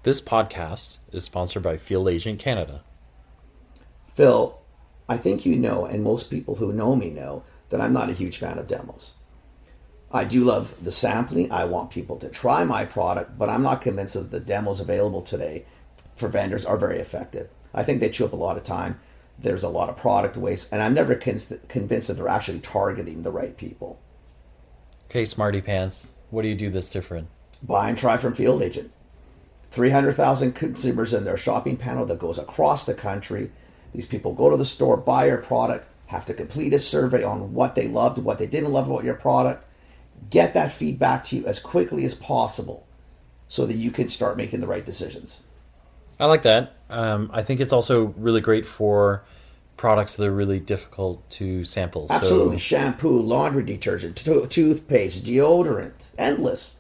This podcast is sponsored by Field Agent Canada. Phil, I think you know, and most people who know me know, that I'm not a huge fan of demos. I do love the sampling. I want people to try my product, but I'm not convinced that the demos available today for vendors are very effective. I think they chew up a lot of time. There's a lot of product waste, and I'm never convinced that they're actually targeting the right people. Okay, Smarty Pants, what do you do that's different? Buy and try from Field Agent. 300,000 consumers in their shopping panel that goes across the country. These people go to the store, buy your product, have to complete a survey on what they loved, what they didn't love about your product. Get that feedback to you as quickly as possible so that you can start making the right decisions. I like that. I think it's also really great for products that are really difficult to sample. Absolutely. Shampoo, laundry detergent, toothpaste, deodorant, endless.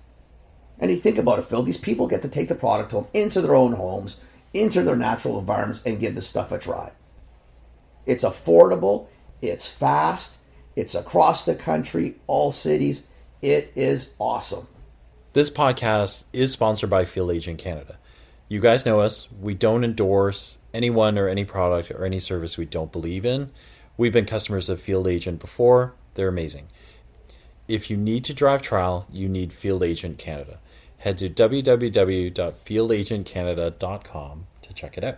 And you think about it, Phil, these people get to take the product home into their own homes, into their natural environments, and give this stuff a try. It's affordable, it's fast, it's across the country, all cities. It is awesome. This podcast is sponsored by Field Agent Canada. You guys know us. We don't endorse anyone or any product or any service we don't believe in. We've been customers of Field Agent before. They're amazing. If you need to drive trial, you need Field Agent Canada. Head to www.fieldagentcanada.com to check it out.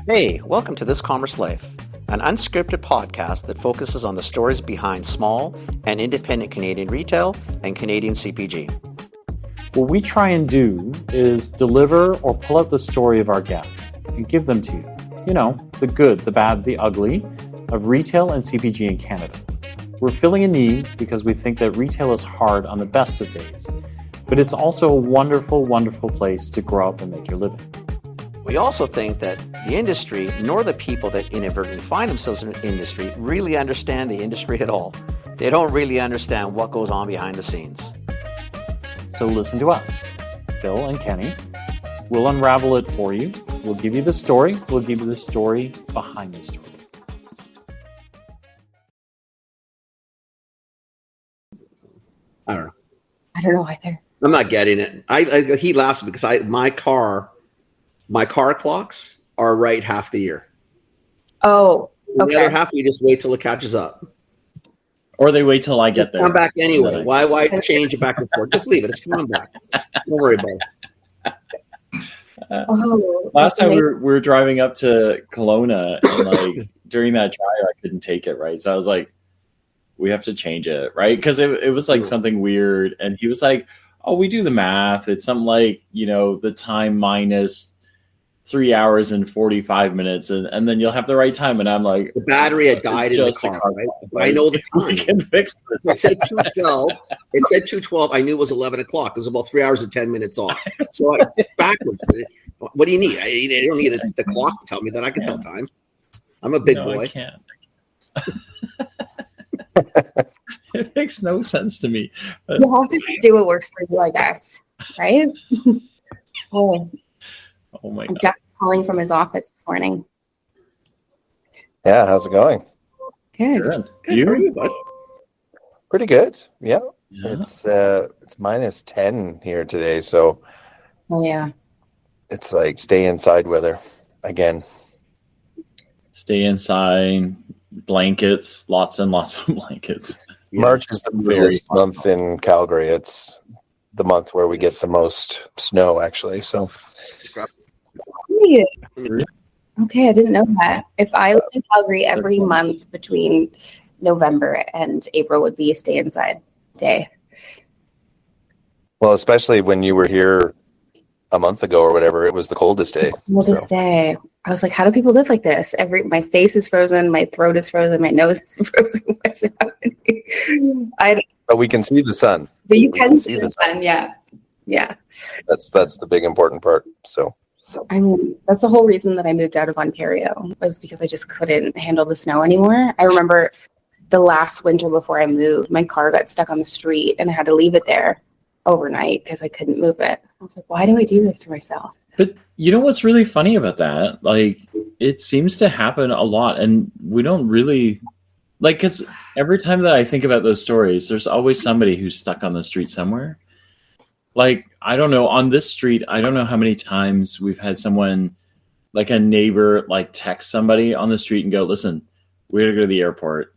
Hey, welcome to This Commerce Life, an unscripted podcast that focuses on the stories behind small and independent Canadian retail and Canadian CPG. What we try and do is deliver or pull out the story of our guests and give them to you. You know, the good, the bad, the ugly of retail and CPG in Canada. We're filling a need because we think that retail is hard on the best of days, but it's also a wonderful, wonderful place to grow up and make your living. We also think that the industry, nor the people that inadvertently find themselves in the industry, really understand the industry at all. They don't really understand what goes on behind the scenes. So listen to us, Phil and Kenny. We'll unravel it for you. We'll give you the story. We'll give you the story behind the story. I don't know. I don't know either. I'm not getting it. He laughs because my car clocks are right half the year. Oh, okay. The other half, we just wait till it catches up. Or they wait till I get there. Come back anyway. Why change it back and forth? Just leave it. It's coming back. Don't worry about Oh, Last time we were driving up to Kelowna, and like during that drive, I couldn't take it, right? So I was like, we have to change it, right? Because it was like something weird. And he was like, oh, we do the math. It's something like, the time minus 3 hours and 45 minutes, and then you'll have the right time. And I'm like, the battery had died in the car, right? I know the time. We can fix this. It said 2:12. It said 2:12. I knew it was 11 o'clock. It was about 3 hours and 10 minutes off. So backwards. What do you need? I don't need the clock to tell me that. I can tell time. I'm a big boy. I can't. It makes no sense to me. But you have to just do what works for you, I guess, right? oh my God. Jeff calling from his office this morning. Yeah, how's it going? Good. Good. How are you, bud? Pretty good. Yeah. It's minus 10 here today, so Oh yeah. it's like stay inside weather again. Stay inside, blankets, lots and lots of blankets. March is the coolest month in Calgary. It's the month where we get the most snow, actually. So Okay, I didn't know that. If I lived in Calgary, every month between November and April would be a stay inside day. well, especially when you were here a month ago or whatever, it was the coldest day. Coldest day. I was like, how do people live like this? My face is frozen, my throat is frozen, my nose is frozen. What's happening? But we can see the sun. But you can see the sun, yeah. Yeah. That's the big important part. So I mean, that's the whole reason that I moved out of Ontario, was because I just couldn't handle the snow anymore. I remember the last winter before I moved, my car got stuck on the street and I had to leave it there overnight because I couldn't move it. I was like, why do I do this to myself? But you know what's really funny about that? Like, it seems to happen a lot, and we don't really because every time that I think about those stories, there's always somebody who's stuck on the street somewhere. Like, I don't know, on this street, I don't know how many times we've had someone, like a neighbor, like text somebody on the street and go, listen, we gotta go to the airport.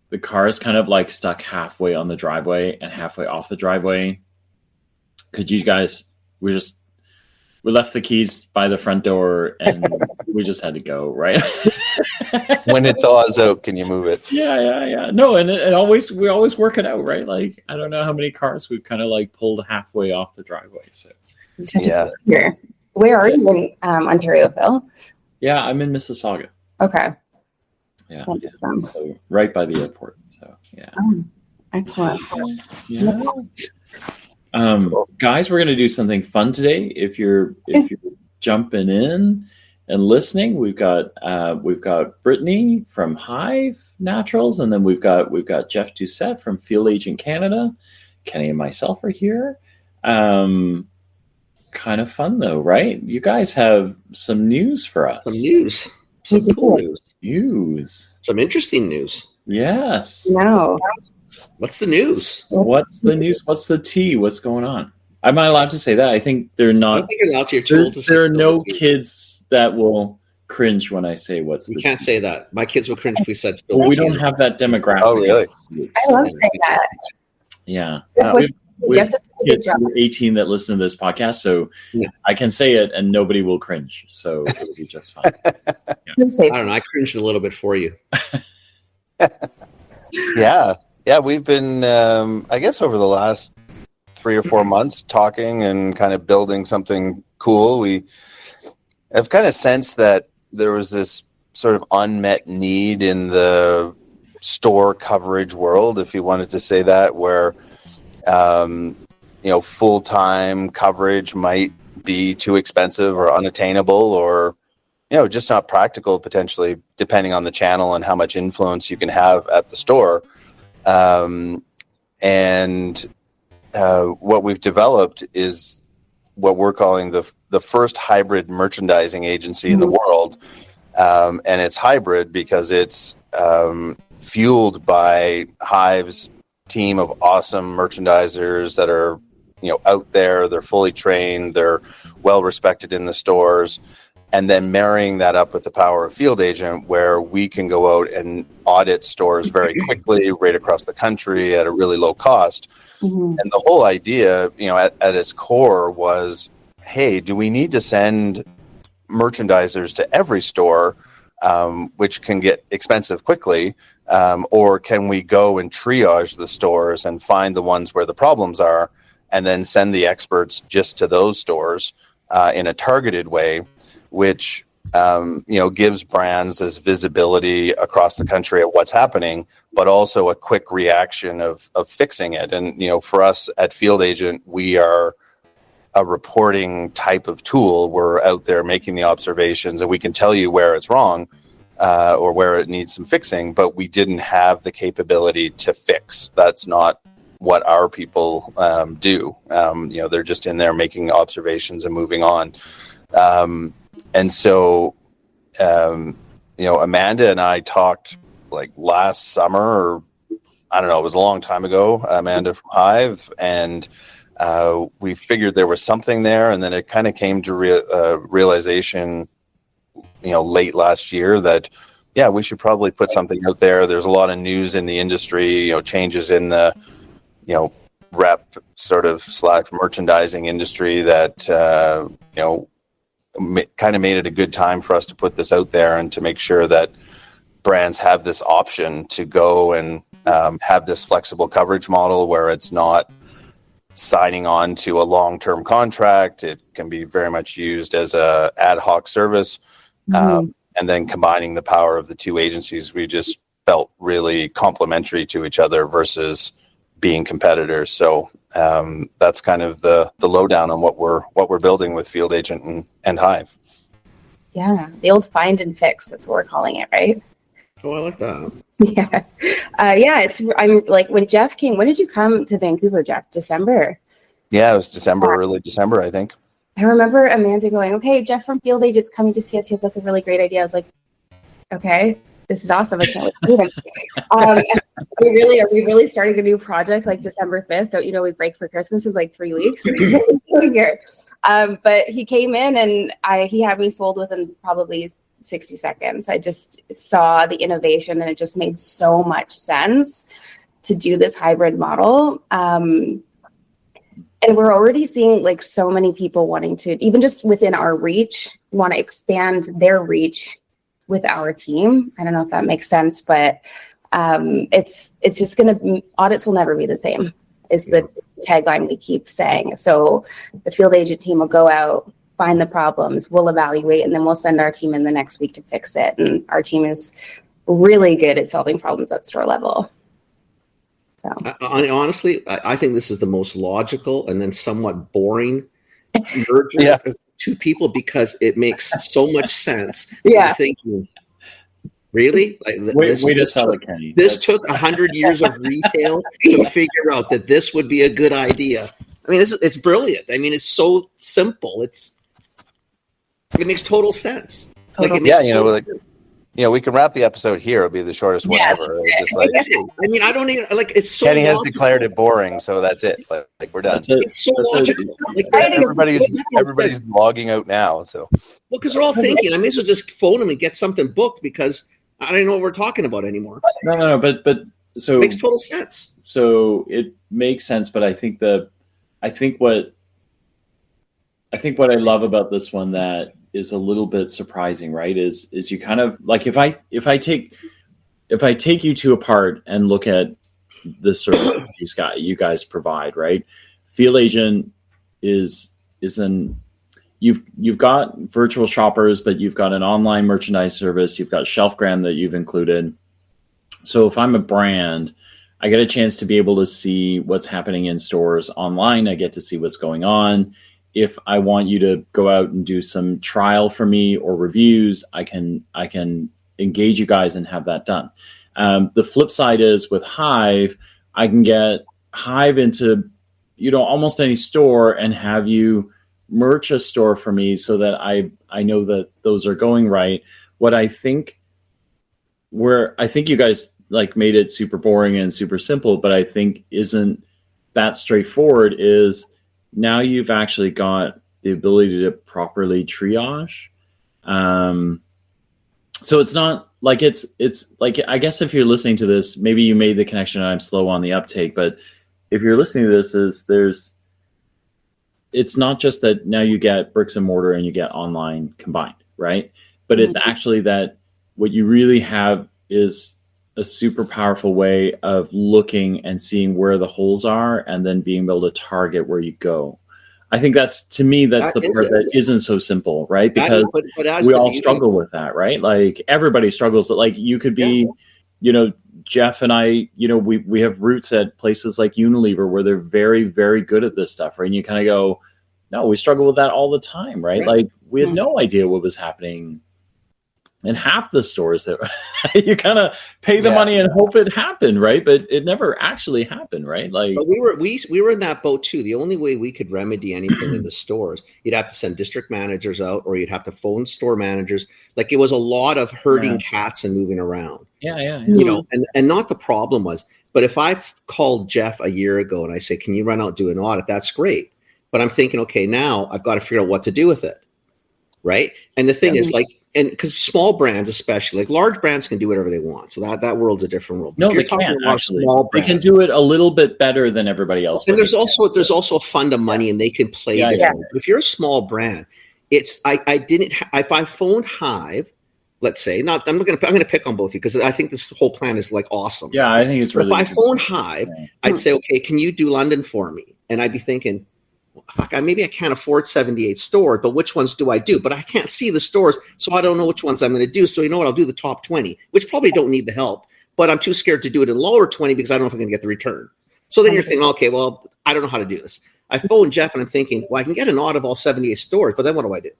The car is kind of like stuck halfway on the driveway and halfway off the driveway. Could you guys, we left the keys by the front door and we just had to go, right? When it thaws out, can you move it? Yeah. No, and we always work it out, right? Like, I don't know how many cars we've kind of like pulled halfway off the driveway. So Yeah. Where are you in Ontario, Phil? yeah, I'm in Mississauga. Okay. Yeah. That makes sense. So right by the airport. So yeah. Oh, excellent. Yeah. Guys, we're gonna do something fun today. If you're jumping in and listening, we've got Brittany from Hive Naturals, and then we've got Jeff Doucette from Field Agent Canada. Kenny and myself are here. Kind of fun though, right? You guys have some news for us. Some news. Some cool news. News. Some interesting news. Yes. No. What's the news? What's the news? What's the tea? What's going on? Am I allowed to say that? I think they're I not. don't think you're allowed to. You're too old to say There are no spell the tea. kids that will cringe when I say what's We the can't say that. My kids will cringe if we said spill Well, the we tea. don't have that demographic. Oh, really? I love saying that. Yeah. We have to say a good Kids job. under 18 that listen to this podcast, so Yeah. I can say it and nobody will cringe. So it'll be just fine. Please say I don't know. I cringed a little bit for you. Yeah, we've been, I guess, over the last 3 or 4 months talking and kind of building something cool. We have kind of sensed that there was this sort of unmet need in the store coverage world, if you wanted to say that, where full-time coverage might be too expensive or unattainable, or just not practical, potentially, depending on the channel and how much influence you can have at the store. What we've developed is what we're calling the first hybrid merchandising agency in the world. And it's hybrid because it's fueled by Hive's team of awesome merchandisers that are, out there. They're fully trained. They're well respected in the stores. And then marrying that up with the power of Field Agent, where we can go out and audit stores very quickly, right across the country at a really low cost. Mm-hmm. And the whole idea, at its core was, hey, do we need to send merchandisers to every store, which can get expensive quickly, or can we go and triage the stores and find the ones where the problems are, and then send the experts just to those stores in a targeted way, which gives brands this visibility across the country at what's happening, but also a quick reaction of fixing it. And for us at Field Agent, we are a reporting type of tool. We're out there making the observations, and we can tell you where it's wrong or where it needs some fixing, but we didn't have the capability to fix. That's not what our people do. They're just in there making observations and moving on. And so, Amanda and I talked like last summer, or I don't know, it was a long time ago, Amanda from Hive, and we figured there was something there. And then it kind of came to realization, late last year that, yeah, we should probably put something out there. There's a lot of news in the industry, changes in the, rep sort of / merchandising industry that, kind of made it a good time for us to put this out there and to make sure that brands have this option to go and have this flexible coverage model where it's not signing on to a long-term contract. It can be very much used as a ad hoc service. And then combining the power of the two agencies, we just felt really complementary to each other versus being competitors. So that's kind of the lowdown on what we're building with Field Agent and Hive. Yeah, the old find and fix. That's what we're calling it, right? Oh, I like that. Yeah. I'm like, when Jeff came, when did you come to Vancouver, Jeff? December? Yeah, it was early December, I think. I remember Amanda going, okay, Jeff from Field Agent's coming to see us. He has like a really great idea. I was like, okay. This is awesome. I can't wait to meet him. We really started a new project like December 5th. Don't you know we break for Christmas in like 3 weeks? Here. But he came in and he had me sold within probably 60 seconds. I just saw the innovation and it just made so much sense to do this hybrid model. And we're already seeing like so many people wanting to, even just within our reach, want to expand their reach with our team. I don't know if that makes sense, but it's just audits will never be the same is the tagline we keep saying. So the field agent team will go out, find the problems, we'll evaluate, and then we'll send our team in the next week to fix it. And our team is really good at solving problems at store level. So honestly, I think this is the most logical and then somewhat boring merger of two people because it makes so much sense. Yeah. Thinking, really? Like, this took 100 years of retail to figure out that this would be a good idea. I mean, it's brilliant. I mean, it's so simple. It makes total sense. We can wrap the episode here. It'll be the shortest one ever. I mean, I don't even it's so. Kenny has declared it boring, so that's it. Like we're done. It's so logical. Everybody's logging out now. So because they're all thinking, I may as well just phone them and get something booked because I don't know what we're talking about anymore. No, but so it makes total sense. So it makes sense, but I think what I love about this one that is a little bit surprising, right? Is you kind of like if I take you two apart and look at the service you guys provide, right? Field agent you've got virtual shoppers, but you've got an online merchandise service, you've got Shelfgram that you've included. So if I'm a brand, I get a chance to be able to see what's happening in stores online. I get to see what's going on. If I want you to go out and do some trial for me or reviews, I can engage you guys and have that done. The flip side is with Hive, I can get Hive into almost any store and have you merch a store for me so that I know that those are going right. What I think you guys like made it super boring and super simple, but I think isn't that straightforward is now you've actually got the ability to properly triage. So it's not like it's like, I guess if you're listening to this, maybe you made the connection and I'm slow on the uptake, but if you're listening to this, it's not just that now you get bricks and mortar and you get online combined, right? But it's actually that what you really have is a super powerful way of looking and seeing where the holes are and then being able to target where you go. I think that's the part that isn't so simple, right? Because we all struggle with that, right? Like everybody struggles. Like you could be, Jeff and I, we have roots at places like Unilever where they're very, very good at this stuff, right? And you kind of go, no, we struggle with that all the time, right? Like we had no idea what was happening in half the stores that you kind of pay the money and hope it happened, right? But it never actually happened, right? Like but we were in that boat too. The only way we could remedy anything in the stores, you'd have to send district managers out, or you'd have to phone store managers. Like it was a lot of herding cats and moving around. Yeah. And not the problem was, but if I called Jeff a year ago and I say, "Can you run out and do an audit?" That's great. But I'm thinking, okay, now I've got to figure out what to do with it, right? And the thing is, like, and because small brands, especially, like large brands can do whatever they want. So that world's a different world. No, they can't actually. They can do it a little bit better than everybody else. And there's also a fund of money, and they can play different. If you're a small brand, if I phoned Hive, let's say, I'm going to pick on both of you because I think this whole plan is like awesome. Yeah, I think it's really. If I phone Hive, I'd say, okay, can you do London for me? And I'd be thinking, fuck, maybe I can't afford 78 stores, but which ones do I do? But I can't see the stores, so I don't know which ones I'm going to do. So you know what? I'll do the top 20, which probably don't need the help, but I'm too scared to do it in lower 20 because I don't know if I'm going to get the return. So then you're thinking, okay, well, I don't know how to do this. I phone Jeff and I'm thinking, well, I can get an audit of all 78 stores, but then what do I do?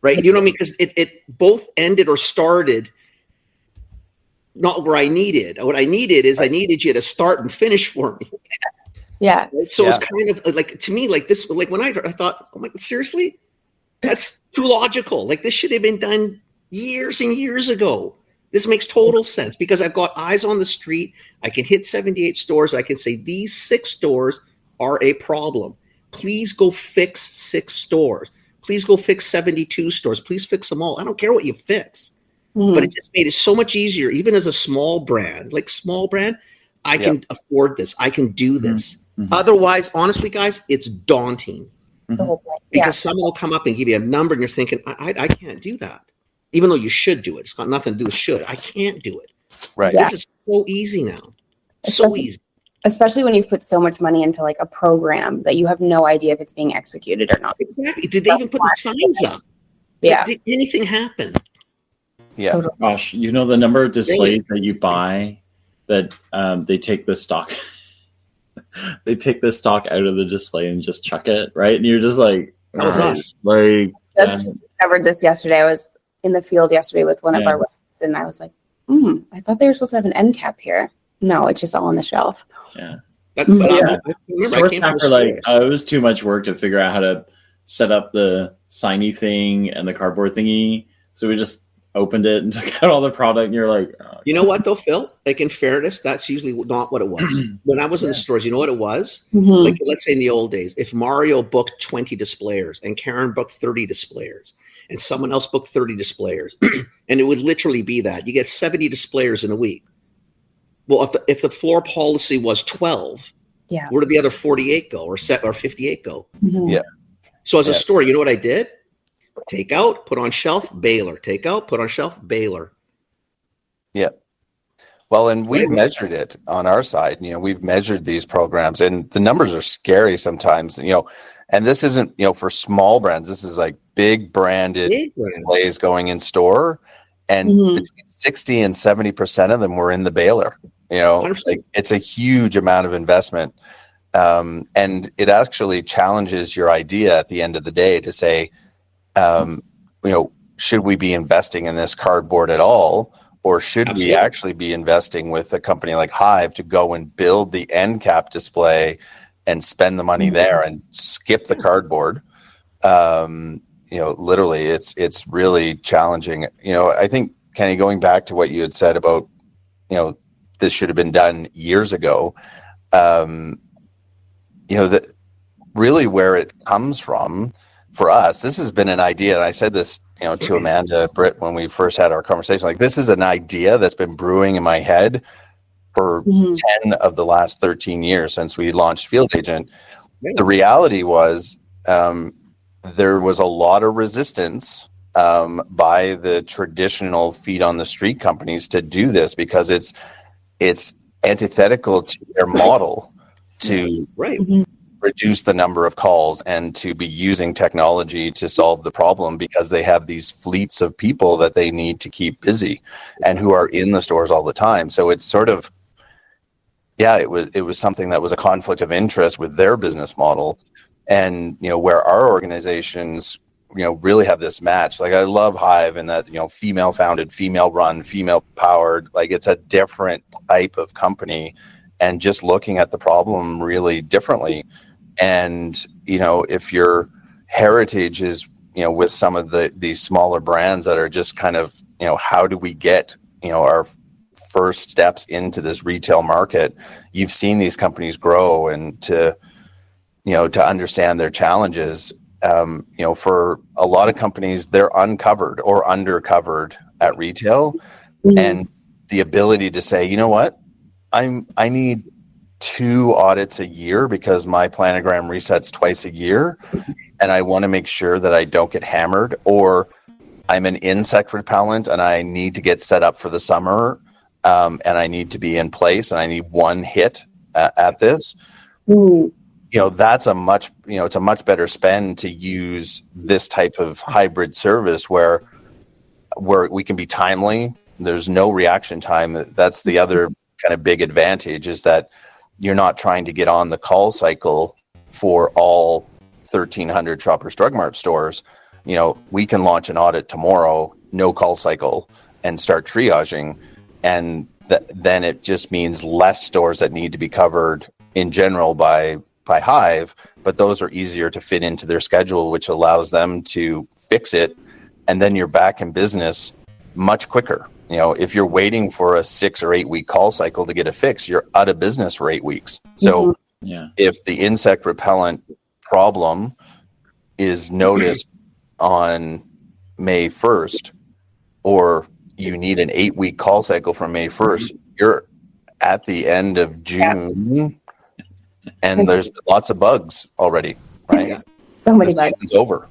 Right? You know what I mean? Because it both ended or started not where I needed. What I needed is I needed you to start and finish for me. Yeah. So it's kind of like, to me, like this, like when I thought, oh my God, seriously? That's too logical. Like this should have been done years and years ago. This makes total sense because I've got eyes on the street. I can hit 78 stores. I can say these 6 stores are a problem. Please go fix 6 stores. Please go fix 72 stores. Please fix them all. I don't care what you fix. But it just made it so much easier, even as a small brand, I can afford this. I can do this. Otherwise, honestly, guys, it's daunting. The whole point. Because someone will come up and give you a number and you're thinking, I can't do that. Even though you should do it. It's got nothing to do with should. I can't do it. Right. This is so easy now. So easy. Especially when you've put so much money into like a program that you have no idea if it's being executed or not. Exactly. Did they even put the signs up? Yeah. Did anything happen? Yeah. Totally. Gosh, you know the number of displays that you buy that they take the stock they take the stock out of the display and just chuck it, right? And you're just like, That was us. like Just discovered this yesterday. I was in the field yesterday with one of our reps, and I was like, I thought they were supposed to have an end cap here. No, it's just all on the shelf. yeah. But I remember I Store came from capper, like stores. it was too much work to figure out how to set up the signy thing and the cardboard thingy. So we just opened it and took out all the product, and you're like, oh, You know what, though, Phil? Like, in fairness, that's usually not what it was. When I was in the stores, you know what it was? Like, let's say in the old days, if Mario booked 20 displayers and Karen booked 30 displayers and someone else booked 30 displayers, and it would literally be that. You get 70 displayers in a week. Well, if the floor policy was 12, where did the other 48 go or 58 go? Yeah. So as a store, you know what I did? Take out, put on shelf, baler. Take out, put on shelf, baler. Yeah. Well, and we've measured it on our side. We've measured these programs, and the numbers are scary sometimes. And this isn't, for small brands. This is like big branded displays going in store, and between 60 and 70% of them were in the baler. Like, it's a huge amount of investment, and it actually challenges your idea at the end of the day to say, should we be investing in this cardboard at all? Or should we actually be investing with a company like HIVE to go and build the end cap display and spend the money there and skip the cardboard? Literally, it's really challenging. I think, Kenny, going back to what you had said about, this should have been done years ago. That really where it comes from. For us, this has been an idea, and I said this, to Amanda, Britt, when we first had our conversation. Like, this is an idea that's been brewing in my head for 10 of the last 13 years since we launched Field Agent. The reality was, there was a lot of resistance by the traditional feet on the street companies to do this because it's antithetical to their model to reduce the number of calls and to be using technology to solve the problem, because they have these fleets of people that they need to keep busy and who are in the stores all the time. So it's sort of, it was something that was a conflict of interest with their business model. And, where our organizations, really have this match. Like, I love HIVE in that, female founded, female run, female powered, like, it's a different type of company and just looking at the problem really differently. And, if your heritage is, with some of these smaller brands that are just kind of, how do we get, our first steps into this retail market? You've seen these companies grow, and to understand their challenges, for a lot of companies, they're uncovered or undercovered at retail. And the ability to say, you know what, I need 2 audits a year because my planogram resets twice a year, and I want to make sure that I don't get hammered, or I'm an insect repellent and I need to get set up for the summer, and I need to be in place, and I need 1 hit at this. That's it's a much better spend to use this type of hybrid service where we can be timely. There's no reaction time. That's the other kind of big advantage, is that you're not trying to get on the call cycle for all 1,300 Shoppers Drug Mart stores. We can launch an audit tomorrow, no call cycle, and start triaging. And then it just means less stores that need to be covered in general by HIVE, but those are easier to fit into their schedule, which allows them to fix it. And then you're back in business much quicker. If you're waiting for a 6 or 8 week call cycle to get a fix, you're out of business for 8 weeks. So if the insect repellent problem is noticed on May 1st, or you need an 8 week call cycle from May 1st, you're at the end of June and there's lots of bugs already, right? So many the bugs. season's over.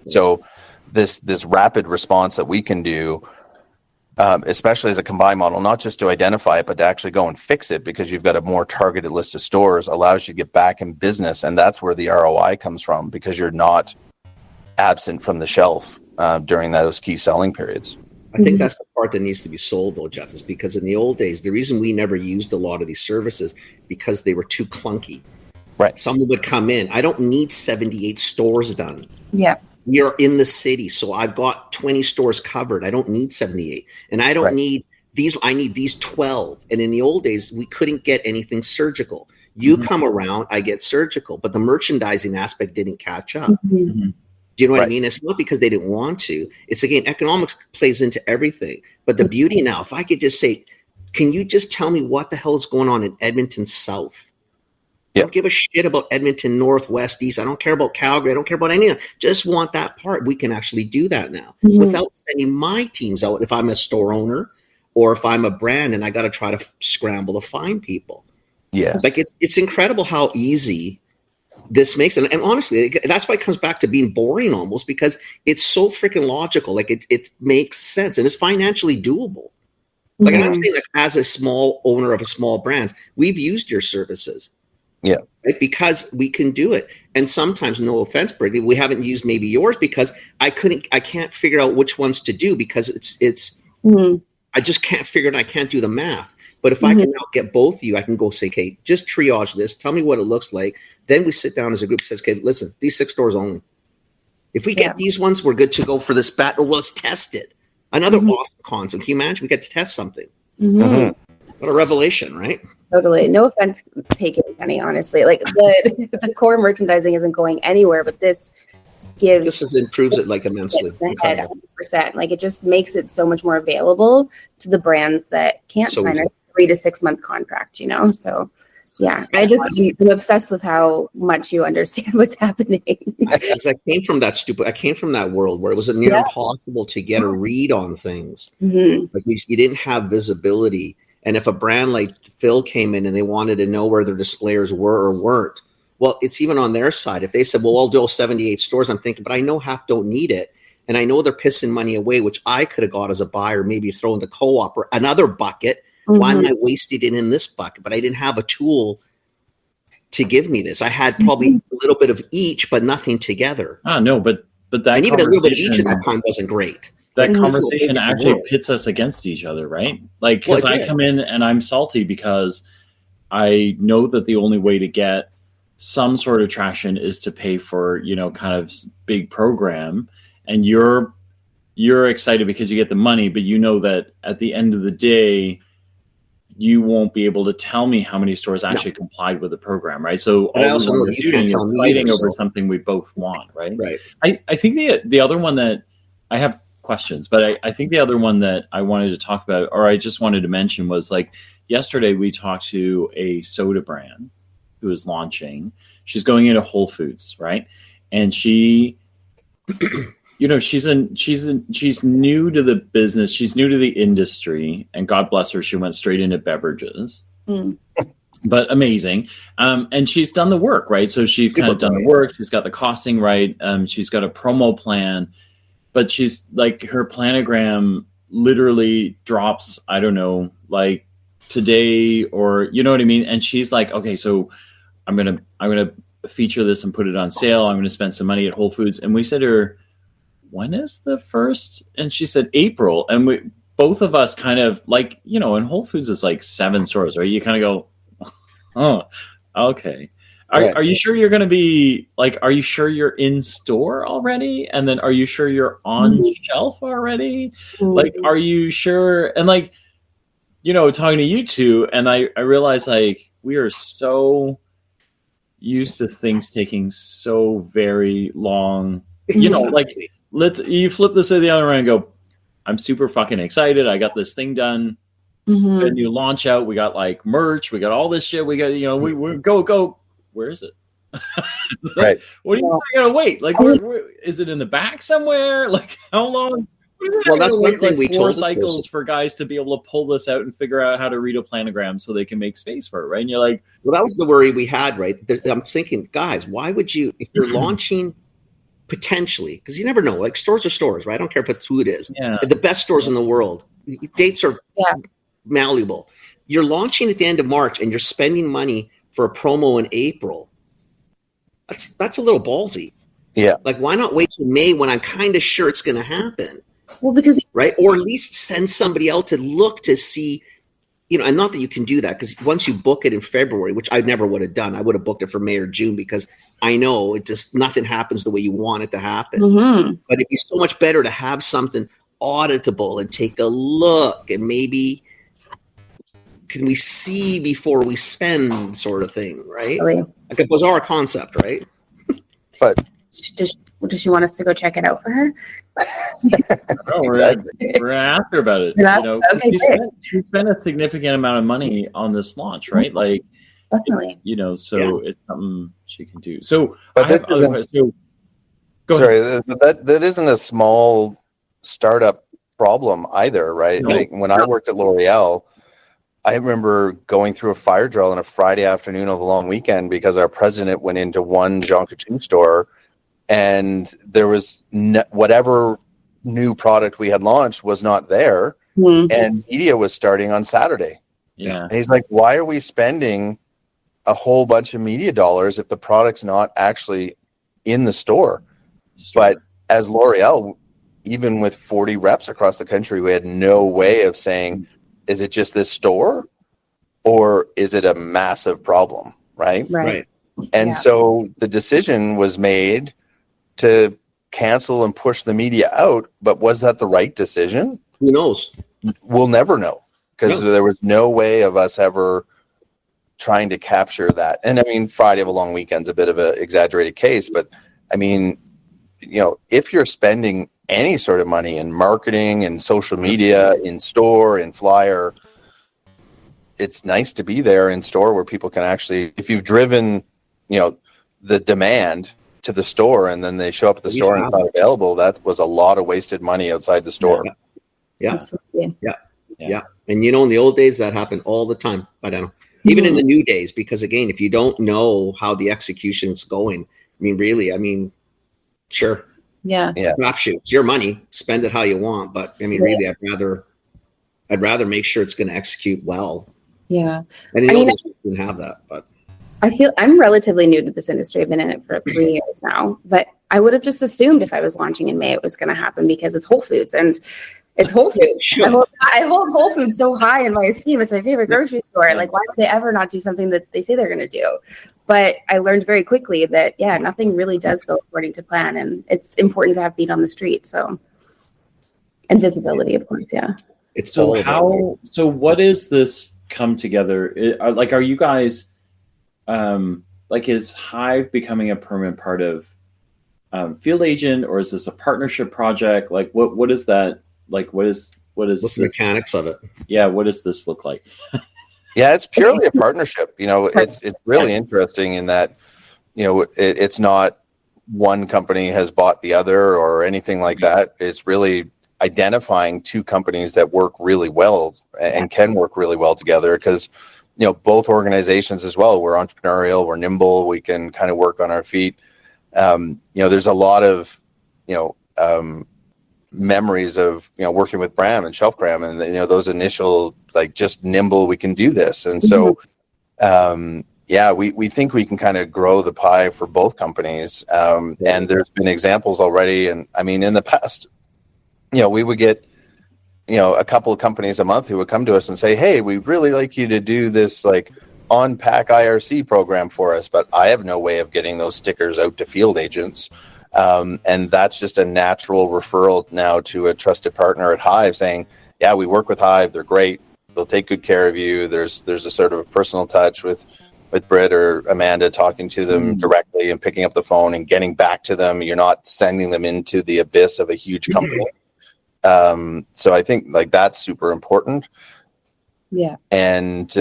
So this rapid response that we can do, especially as a combined model, not just to identify it, but to actually go and fix it, because you've got a more targeted list of stores, allows you to get back in business. And that's where the ROI comes from, because you're not absent from the shelf during those key selling periods. I think that's the part that needs to be sold, though, Jeff, is because in the old days, the reason we never used a lot of these services because they were too clunky. Right. Someone would come in. I don't need 78 stores done. Yeah. You're in the city, so I've got 20 stores covered. I don't need 78. And I don't need these. I need these 12. And in the old days, we couldn't get anything surgical. You come around, I get surgical. But the merchandising aspect didn't catch up. Do you know what I mean? It's not because they didn't want to. It's, again, economics plays into everything. But the beauty now, if I could just say, can you just tell me what the hell is going on in Edmonton South? I don't give a shit about Edmonton North, West, East. I don't care about Calgary. I don't care about any of it. Just want that part. We can actually do that now without sending my teams out if I'm a store owner or if I'm a brand and I got to try to scramble to find people. Yes. Like it's incredible how easy this makes it. And honestly, that's why it comes back to being boring almost, because it's so freaking logical. Like it makes sense and it's financially doable. Like I'm saying, like as a small owner of a small brand, we've used your services. Yeah. Right? Because we can do it. And sometimes, no offense, Brittany, we haven't used maybe yours because I can't figure out which ones to do because I just can't figure it. I can't do the math. But if I can now get both of you, I can go say, okay, just triage this. Tell me what it looks like. Then we sit down as a group and says, okay, listen, these 6 stores only. If we get these ones, we're good to go for this bat. Or well, let's test it. Another awesome concept. Can you imagine? We get to test something. What a revelation, right? Totally. No offense taken, Penny, honestly. Like the core merchandising isn't going anywhere, but this improves it like immensely. 100%. Like it just makes it so much more available to the brands that can't sign a 3 to 6 month contract, So yeah, I'm obsessed with how much you understand what's happening. Because I came from that world where it was near impossible to get a read on things. Like you didn't have visibility. And if a brand like Phil came in and they wanted to know where their displayers were or weren't, well, it's even on their side. If they said, well, I'll do 78 stores, I'm thinking, but I know half don't need it. And I know they're pissing money away, which I could have got as a buyer, maybe throw in the co-op or another bucket. Why am I wasting it in this bucket? But I didn't have a tool to give me this. I had probably a little bit of each, but nothing together. No, but that, and even a little bit of each at that time wasn't great. That conversation actually pits us against each other, right? Like, because I come in and I'm salty because I know that the only way to get some sort of traction is to pay for, kind of big program. And you're excited because you get the money, but you know that at the end of the day, you won't be able to tell me how many stores actually complied with the program, right? So all we're doing is fighting over something we both want, right? Right. I think the other one that I have questions, but I think the other one that I wanted to talk about, or I just wanted to mention, was like yesterday we talked to a soda brand who is launching. She's going into Whole Foods, right? And she, she's new to the business. She's new to the industry, and God bless her, she went straight into beverages. But amazing. And she's done the work, right? So she's kind of done the work. She's got the costing right. She's got a promo plan. But she's like, her planogram literally drops, I don't know, like today, or you know what I mean? And she's like, okay, so I'm gonna feature this and put it on sale. I'm gonna spend some money at Whole Foods. And we said to her, when is the first? And she said April. And we both of us kind of like, and Whole Foods is like 7 stores, right? You kind of go, oh, okay. Are you sure you're going to be like, are you sure you're in store already? And then are you sure you're on shelf already? Like, are you sure? And like, talking to you two, and I realized like we are so used to things taking so very long, like you flip this to the other end and go, I'm super fucking excited. I got this thing done. Mhm. A new launch out. We got like merch. We got all this shit. We got, we go. Where is it? Right. What do you think I gotta wait? Like, where, is it in the back somewhere? Like, how long? Well, that's one thing we four told the cycles person. for guys to be able to pull this out and figure out how to read a planogram so they can make space for it, right? And you're like, Well, that was the worry we had, right? I'm thinking, guys, why would you, if you're launching potentially, because you never know, like stores are stores, right? I don't care if it's who it is. yeah, The best stores in the world. Dates are malleable. You're launching at the end of March and you're spending money for a promo in April. That's a little ballsy. Yeah. Like, why not wait till May when I'm kind of sure it's going to happen? Well, because Right? Or at least send somebody out to look to see, and not that you can do that, because once you book it in February, which I never would have done, I would have booked it for May or June, because I know it just, nothing happens the way you want it to happen. But it'd be so much better to have something auditable and take a look and maybe can we see before we spend, sort of thing, right? really, Like a bizarre concept, right? But does she want us to go check it out for her? oh, Exactly. we're gonna ask her about it. Okay, She spent a significant amount of money on this launch, right? Like, definitely. so it's something she can do. So, But I have this other isn't- questions. So, go ahead. sorry, that isn't a small startup problem either, right? No. Like when I worked at L'Oreal, I remember going through a fire drill on a Friday afternoon of a long weekend because our president went into one Jean Coutu store and there was whatever new product we had launched was not there, and media was starting on Saturday. Yeah. And he's like, why are we spending a whole bunch of media dollars if the product's not actually in the store? But as L'Oreal, even with 40 reps across the country, we had no way of saying, is it just this store or is it a massive problem? Right. Right. And Yeah. so the decision was made to cancel and push the media out. But was that the right decision? Who knows? We'll never know, because there was no way of us ever trying to capture that. And I mean, Friday of a long weekend's a bit of an exaggerated case, but I mean, if you're spending any sort of money in marketing and social media, in store, in flyer, it's nice to be there in store where people can actually, if you've driven, the demand to the store and then they show up at the store and it's not available, that was a lot of wasted money outside the store. Yeah. Absolutely. Yeah. And in the old days that happened all the time. I don't know. Even in the new days, because again, if you don't know how the execution's going, sure. Yeah. Crapshoot. It's your money. Spend it how you want. But really, I'd rather make sure it's going to execute well. Yeah. And the old days we didn't have that, but I feel I'm relatively new to this industry. I've been in it for 3 years now, but I would have just assumed if I was launching in May, it was going to happen because it's Whole Foods and it's Whole Foods. Sure. I hold Whole Foods so high in my esteem. It's my favorite grocery store. Like, why would they ever not do something that they say they're going to do? But I learned very quickly that, nothing really does go according to plan. And it's important to have feet on the street. So, and visibility, of course. Yeah. it's So all so what is this come together? Are you guys, is Hive becoming a permanent part of Field Agent, or is this a partnership project? Like, what is that? Like, what's the mechanics of it? Yeah, what does this look like? Yeah, it's purely a partnership. It's really interesting in that, it's not one company has bought the other or anything like that. It's really identifying two companies that work really well and can work really well together, because both organizations as well, we're entrepreneurial, we're nimble, we can kind of work on our feet. There's a lot of memories of working with Bram and Shelfgram, and those initial just nimble, we can do this. And so we think we can kind of grow the pie for both companies. And there's been examples already, and I mean in the past we would get a couple of companies a month who would come to us and say, hey, we'd really like you to do this on-pack IRC program for us, but I have no way of getting those stickers out to field agents. And that's just a natural referral now to a trusted partner at Hive saying, yeah, we work with Hive. They're great. They'll take good care of you. There's a sort of a personal touch with Britt or Amanda talking to them directly and picking up the phone and getting back to them. You're not sending them into the abyss of a huge company. So I think like that's super important. Yeah. And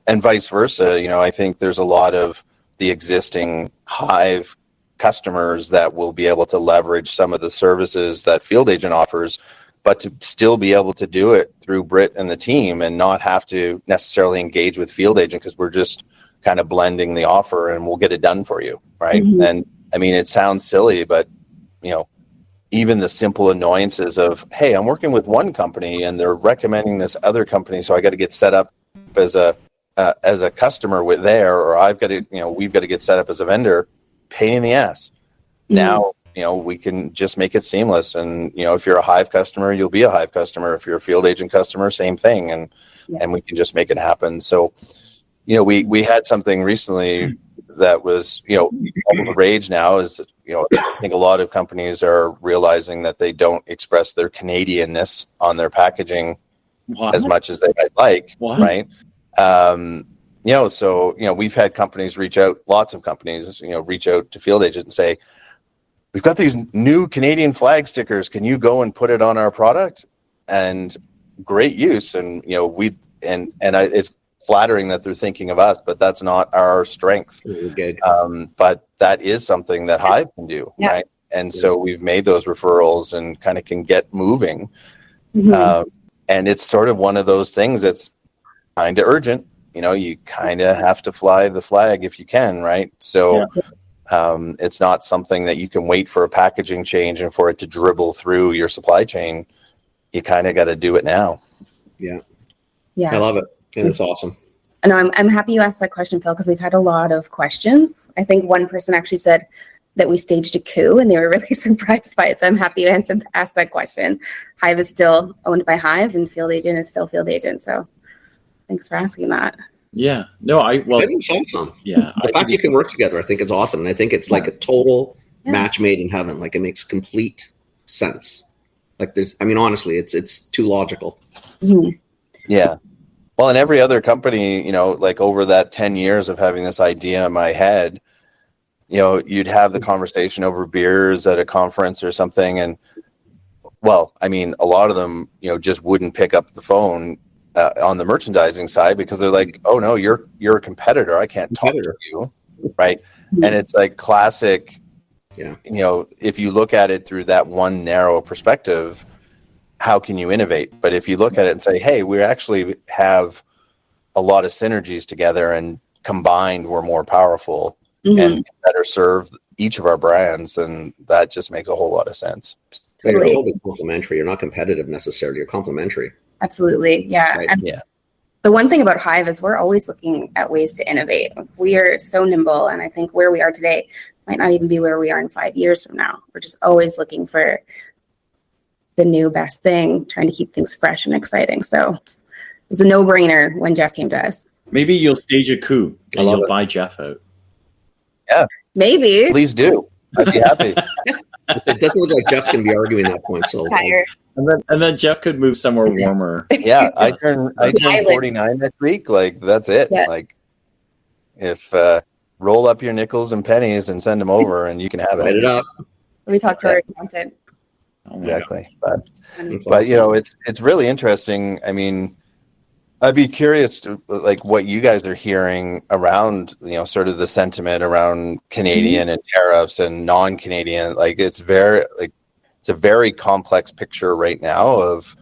vice versa. You know, I think there's a lot of the existing Hive customers that will be able to leverage some of the services that Field Agent offers, but to still be able to do it through Britt and the team and not have to necessarily engage with Field Agent, because we're just kind of blending the offer and we'll get it done for you, right? Mm-hmm. And I mean, it sounds silly, but you know, even the simple annoyances of, hey, I'm working with one company and they're recommending this other company, so I got to get set up as a customer with there, or I've got to, you know, we've got to get set up as a vendor. Pain in the ass. Mm-hmm. Now, you know, we can just make it seamless. And you know, if you're a Hive customer, you'll be a Hive customer. If you're a Field Agent customer, same thing. And we can just make it happen. So, you know, we had something recently that was, you know, all the rage now is, you know, I think a lot of companies are realizing that they don't express their Canadianness on their packaging as much as they might like, right? You know, so, you know, we've had companies reach out, lots of companies, you know, reach out to Field Agent and say, we've got these new Canadian flag stickers. Can you go and put it on our product? And great use. And, you know, it's flattering that they're thinking of us, but that's not our strength. But that is something that Hive can do, right? And so we've made those referrals and kind of can get moving. Mm-hmm. And it's sort of one of those things that's kind of urgent. You know, you kind of have to fly the flag if you can, right? So it's not something that you can wait for a packaging change and for it to dribble through your supply chain. You kind of got to do it now. Yeah. I love it. And it's awesome. I know, I'm happy you asked that question, Phil, because we've had a lot of questions. I think one person actually said that we staged a coup and they were really surprised by it. So I'm happy you asked that question. Hive is still owned by Hive and Field Agent is still Field Agent. So thanks for asking that. Yeah. No, it's awesome. Yeah. The fact you can work together, I think it's awesome. And I think it's like a total match made in heaven. Like it makes complete sense. Like honestly, it's too logical. Mm-hmm. Yeah. Well, and every other company, you know, like over that 10 years of having this idea in my head, you know, you'd have the conversation over beers at a conference or something. And well, I mean, a lot of them, you know, just wouldn't pick up the phone on the merchandising side because they're like, oh no, you're a competitor. I can't talk to you. Right. Mm-hmm. And it's like classic, you know, if you look at it through that one narrow perspective, how can you innovate? But if you look at it and say, hey, we actually have a lot of synergies together and combined we're more powerful and better serve each of our brands, then that just makes a whole lot of sense. You're totally complementary. You're not competitive necessarily. You're complementary. Absolutely. Yeah. Right. And the one thing about Hive is we're always looking at ways to innovate. We are so nimble. And I think where we are today might not even be where we are in 5 years from now. We're just always looking for the new best thing, trying to keep things fresh and exciting. So it was a no-brainer when Jeff came to us. Maybe you'll stage a coup and you'll buy Jeff out. Yeah. Maybe. Please do. I'd be happy. It doesn't look like Jeff's going to be arguing that point. So, and then Jeff could move somewhere warmer. Yeah, I turn 49 next week. Like that's it. Yeah. Like if roll up your nickels and pennies and send them over, and you can have it. Light it up. We talked to our accountant. Exactly, but you know, it's really interesting. I mean, I'd be curious to like what you guys are hearing around, you know, sort of the sentiment around Canadian and tariffs and non-Canadian. Like it's a very complex picture right now of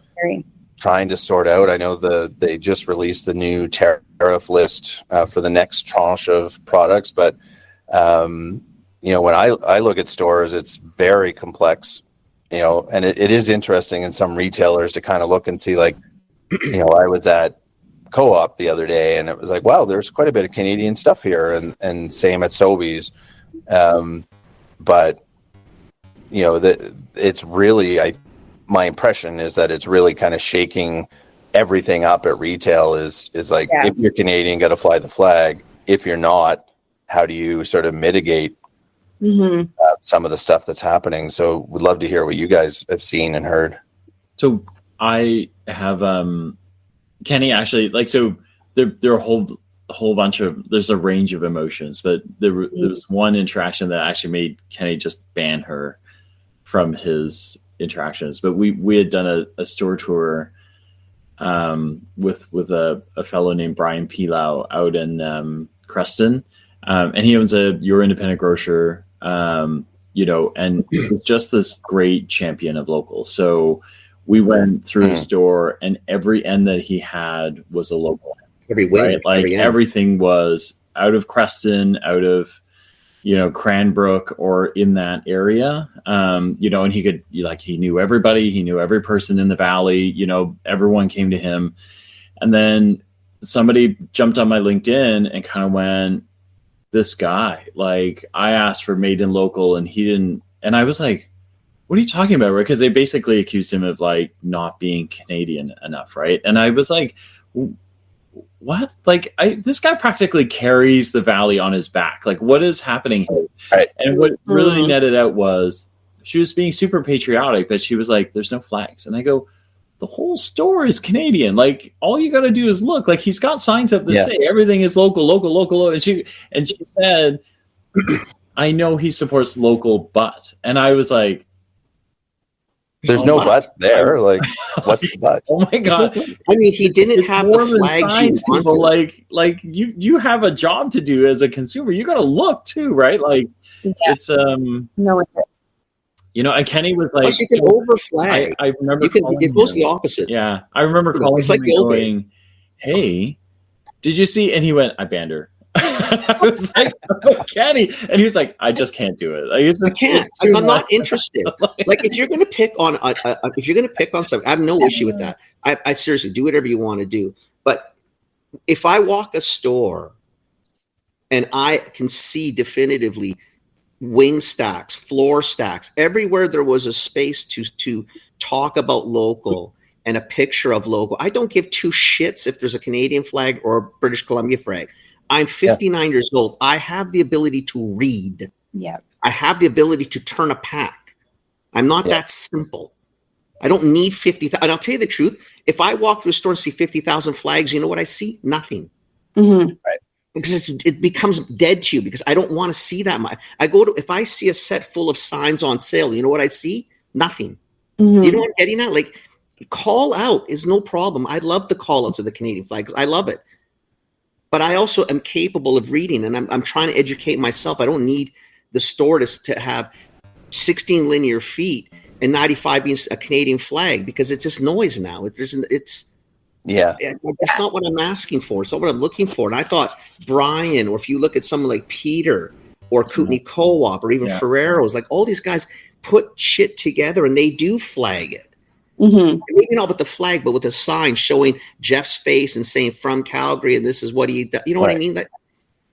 trying to sort out. I know they just released the new tariff list for the next tranche of products, but you know, when I look at stores, it's very complex. You know, and it is interesting in some retailers to kind of look and see, like, you know, I was at Co-op the other day and it was like, wow, there's quite a bit of Canadian stuff here, and same at Sobeys. But you know, it's really, my impression is that it's really kind of shaking everything up at retail. Is like, if you're Canadian, got to fly the flag. If you're not, how do you sort of mitigate some of the stuff that's happening? So we'd love to hear what you guys have seen and heard. So I have Kenny actually, like, so there are a whole bunch of, there's a range of emotions, but there was one interaction that actually made Kenny just ban her from his interactions, but we had done a store tour with a fellow named Brian Pilau out in Creston, and he owns your independent grocer, and he's just this great champion of local. So we went through the store, and every end that he had was a local end. Every wing, right? Like everything was out of Creston, out of Cranbrook or in that area, and he knew everybody, he knew every person in the valley, everyone came to him. And then somebody jumped on my LinkedIn and kind of went, this guy, like, I asked for made in local and he didn't. And I was like, what are you talking about? Right? Because they basically accused him of like not being Canadian enough. Right. And I was like, what? Like, this guy practically carries the valley on his back. Like, what is happening here? Right. And what really netted out was she was being super patriotic, but she was like, there's no flags. And I go, the whole store is Canadian. Like, all you got to do is look. Like, he's got signs up that say everything is local, local, local, local. And she said, I know he supports local, but. And I was like, there's no but there. Like, what's the but? Oh my God! I mean, he didn't have the flags you wanted. Like you have a job to do as a consumer. You got to look too, right? Like, it's no. And Kenny was like, plus you can over flag. I remember it goes the opposite. Yeah, I remember calling him and going, "Hey, did you see?" And he went, "I banned her." I was like, oh, Kenny, and he was like, "I just can't do it. Like, I can't. I'm not interested. Like, if you're going to pick on, something, I have no issue with that. I seriously do whatever you want to do. But if I walk a store and I can see definitively wing stacks, floor stacks, everywhere there was a space to talk about local and a picture of local, I don't give two shits if there's a Canadian flag or a British Columbia flag. I'm 59 years old. I have the ability to read. Yeah. I have the ability to turn a pack. I'm not that simple. I don't need 50,000. And I'll tell you the truth. If I walk through a store and see 50,000 flags, you know what I see? Nothing. Mm-hmm. Right. Because it becomes dead to you because I don't want to see that much. If I see a set full of signs on sale, you know what I see? Nothing. Mm-hmm. Do you know what I'm getting at? Like, call out is no problem. I love the call outs of the Canadian flag because I love it. But I also am capable of reading, and I'm trying to educate myself. I don't need the store to have 16 linear feet and 95 being a Canadian flag because it's just noise now. It's not what I'm asking for. It's not what I'm looking for. And I thought Brian, or if you look at someone like Peter or Kootenai Co-op or even Ferrero's, like all these guys put shit together and they do flag it. Mm-hmm. Maybe not with the flag, but with a sign showing Jeff's face and saying from Calgary, and this is what he does. You know what I mean? Like,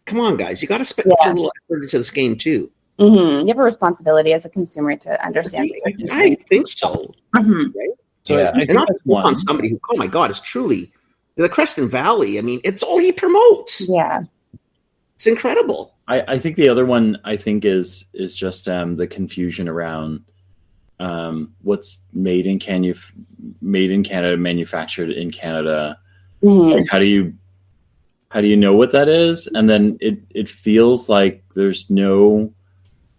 come on, guys, you got to put a little effort into this game too. Mm-hmm. You have a responsibility as a consumer to understand. I think so. Mm-hmm. Right? So and not on somebody who, oh my God, is truly the Creston Valley. I mean, it's all he promotes. Yeah, it's incredible. I think the other one I think is just the confusion around what's made in Canada, manufactured in Canada. Mm-hmm. Like, how do you know what that is? And then it feels like there's no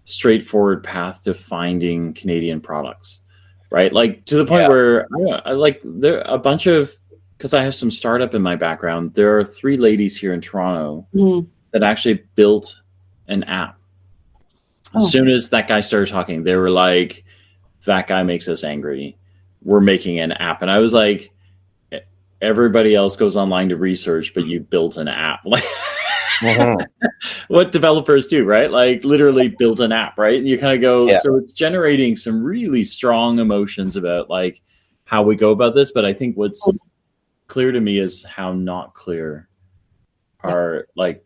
straightforward path to finding Canadian products, right? Like, to the point where I like there a bunch of, because I have some startup in my background. There are 3 ladies here in Toronto that actually built an app. As soon as that guy started talking, they were like, that guy makes us angry. We're making an app. And I was like, everybody else goes online to research, but you built an app. Like, what developers do, right? Like, literally built an app, right? And you kind of go, so it's generating some really strong emotions about like how we go about this. But I think what's clear to me is how not clear are like,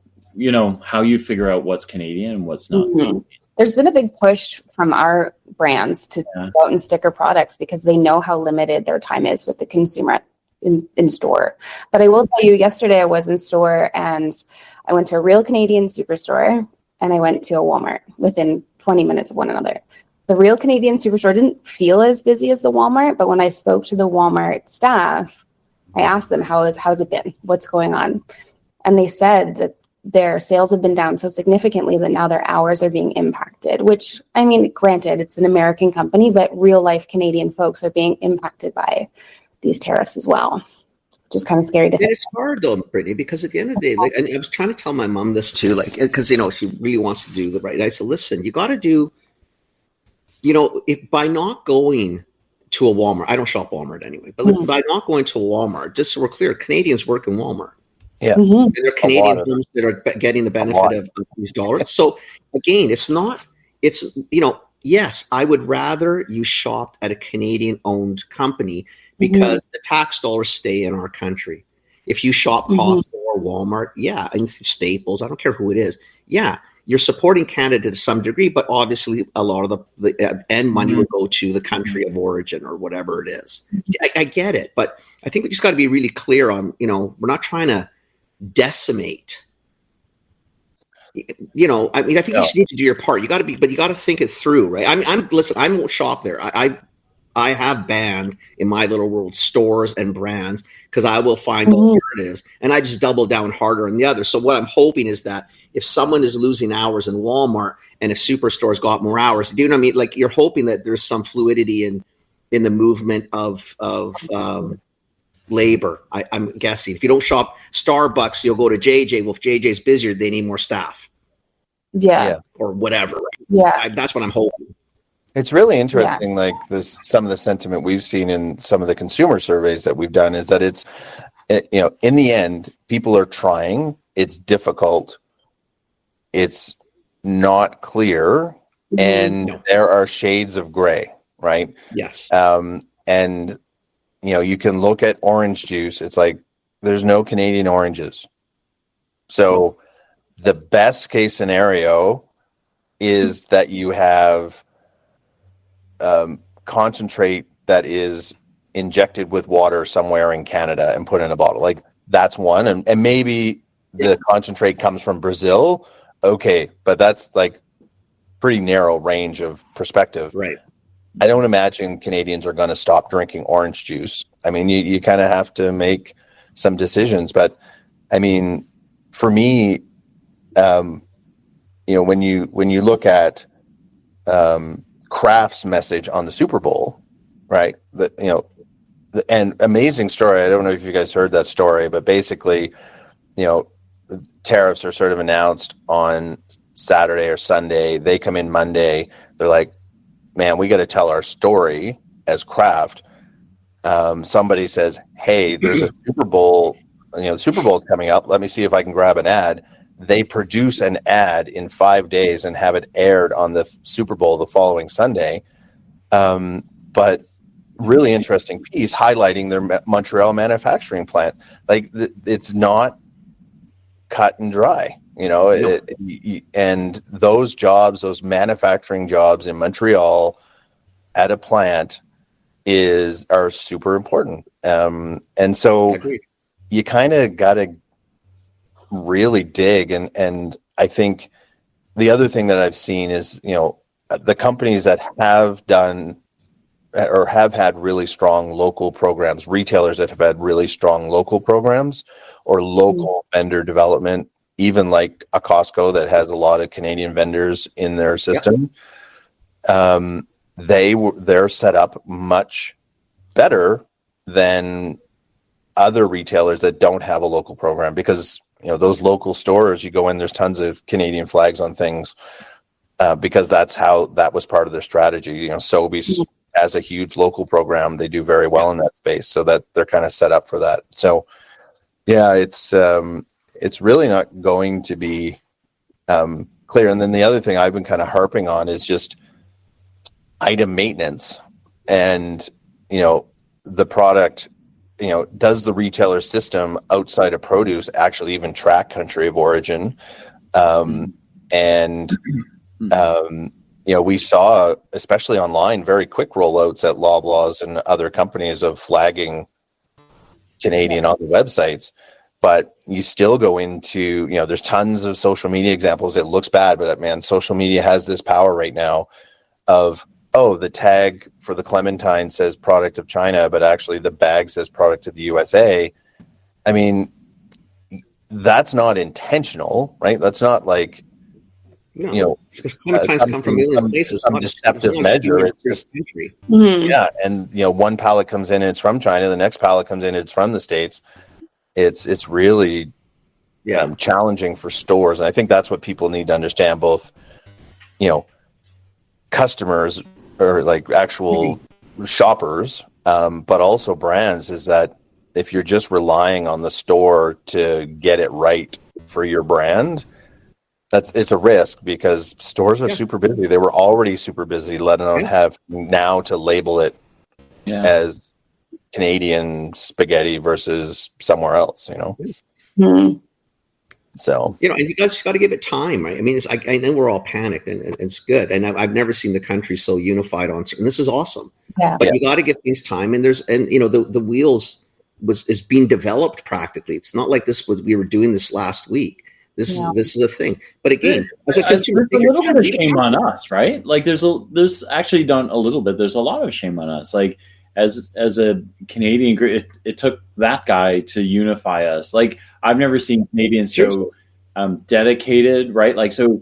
how you figure out what's Canadian and what's not. Mm-hmm. There's been a big push from our brands to go out and sticker products because they know how limited their time is with the consumer in store. But I will tell you, yesterday I was in store and I went to a Real Canadian Superstore and I went to a Walmart within 20 minutes of one another. The Real Canadian Superstore didn't feel as busy as the Walmart, but when I spoke to the Walmart staff, I asked them, how's it been? What's going on? And they said that their sales have been down so significantly that now their hours are being impacted, which, I mean, granted, it's an American company, but real life Canadian folks are being impacted by these tariffs as well. Just kind of scary to think. It's hard though, Brittany, because at the end of the day, like, and I was trying to tell my mom this too, like, because, you know, she really wants to do the right. I said, listen, you got to do, you know, by not going to a Walmart, I don't shop Walmart anyway, but by not going to a Walmart, just so we're clear, Canadians work in Walmart. Yeah. And they're Canadian homes that are getting the benefit of these dollars. So again, it's, you know, yes, I would rather you shop at a Canadian owned company because the tax dollars stay in our country. If you shop Costco or Walmart, yeah, and Staples, I don't care who it is, yeah, you're supporting Canada to some degree, but obviously a lot of the end money would go to the country of origin or whatever it is. I get it, but I think we just got to be really clear on, you know, we're not trying to decimate. You know, I mean, I think you just need to do your part. You got to be, but you got to think it through, right? Listen, I won't shop there. I have banned in my little world stores and brands because I will find alternatives, and I just double down harder on the other. So what I'm hoping is that if someone is losing hours in Walmart and if Superstore's got more hours, do you know what I mean? Like, you're hoping that there's some fluidity in the movement of labor. I'm guessing if you don't shop Starbucks, you'll go to JJ. Well, if JJ's busier, they need more staff. Yeah. Or whatever. Yeah. That's what I'm hoping. It's really interesting, like some of the sentiment we've seen in some of the consumer surveys that we've done is that you know, in the end, people are trying. It's difficult. It's not clear. And there are shades of gray, right? Yes. And, you know, you can look at orange juice. It's like there's no Canadian oranges. So the best case scenario is that you have concentrate that is injected with water somewhere in Canada and put in a bottle. Like, that's one. And maybe the concentrate comes from Brazil. Okay. But that's like pretty narrow range of perspective. Right. I don't imagine Canadians are going to stop drinking orange juice. I mean, you kind of have to make some decisions, but I mean, for me, you know, when you look at, Kraft's message on the Super Bowl, right? And amazing story. I don't know if you guys heard that story, but basically, you know, the tariffs are sort of announced on Saturday or Sunday. They come in Monday. They're like, man, we got to tell our story as Kraft. Somebody says, hey, there's a Super Bowl, you know, the Super Bowl is coming up. Let me see if I can grab an ad. They produce an ad in 5 days and have it aired on the Super Bowl the following Sunday. But really interesting piece highlighting their Montreal manufacturing plant. Like, it's not cut and dry, you know, and those jobs, those manufacturing jobs in Montreal at a plant are super important. And so you kind of got to really dig. And I think the other thing that I've seen is, you know, the companies that have done or have had really strong local programs, retailers that have had really strong local programs or local vendor development, even like a Costco that has a lot of Canadian vendors in their system. They're set up much better than other retailers that don't have a local program, because, you know, those local stores, you go in, there's tons of Canadian flags on things, because that was part of their strategy. You know, Sobeys has a huge local program. They do very well in that space, so that they're kind of set up for that. So yeah, it's really not going to be clear. And then the other thing I've been kind of harping on is just item maintenance, and, you know, the product, you know, does the retailer system outside of produce actually even track country of origin? You know, we saw, especially online, very quick rollouts at Loblaws and other companies of flagging Canadian on the websites. But you still go into, you know, there's tons of social media examples. It looks bad, but man, social media has this power right now of, oh, the tag for the clementine says product of China, but actually the bag says product of the USA. I mean, that's not intentional, right? That's not like, No, you know, because clementines come from a million places. some deceptive measure. It's just, country. yeah. And, you know, one pallet comes in and it's from China. The next pallet comes in and it's from the States. It's really challenging for stores. And I think that's what people need to understand, both, you know, customers or like actual shoppers, but also brands, is that if you're just relying on the store to get it right for your brand, it's a risk, because stores are super busy. They were already super busy, let alone have now to label it as Canadian spaghetti versus somewhere else, you know? Mm-hmm. So, you know, and you just got to give it time, right? I mean, I know we're all panicked, and it's good. And I've never seen the country so unified on, and this is awesome. Yeah. But you got to give things time, and you know, the wheels is being developed practically. It's not like we were doing this last week. This is a thing. But again, as a consumer, there's a little bit of shame on us, right? Like there's actually not a little bit. There's a lot of shame on us. Like as a Canadian, it took that guy to unify us. Like I've never seen Canadians so dedicated, right? Like so.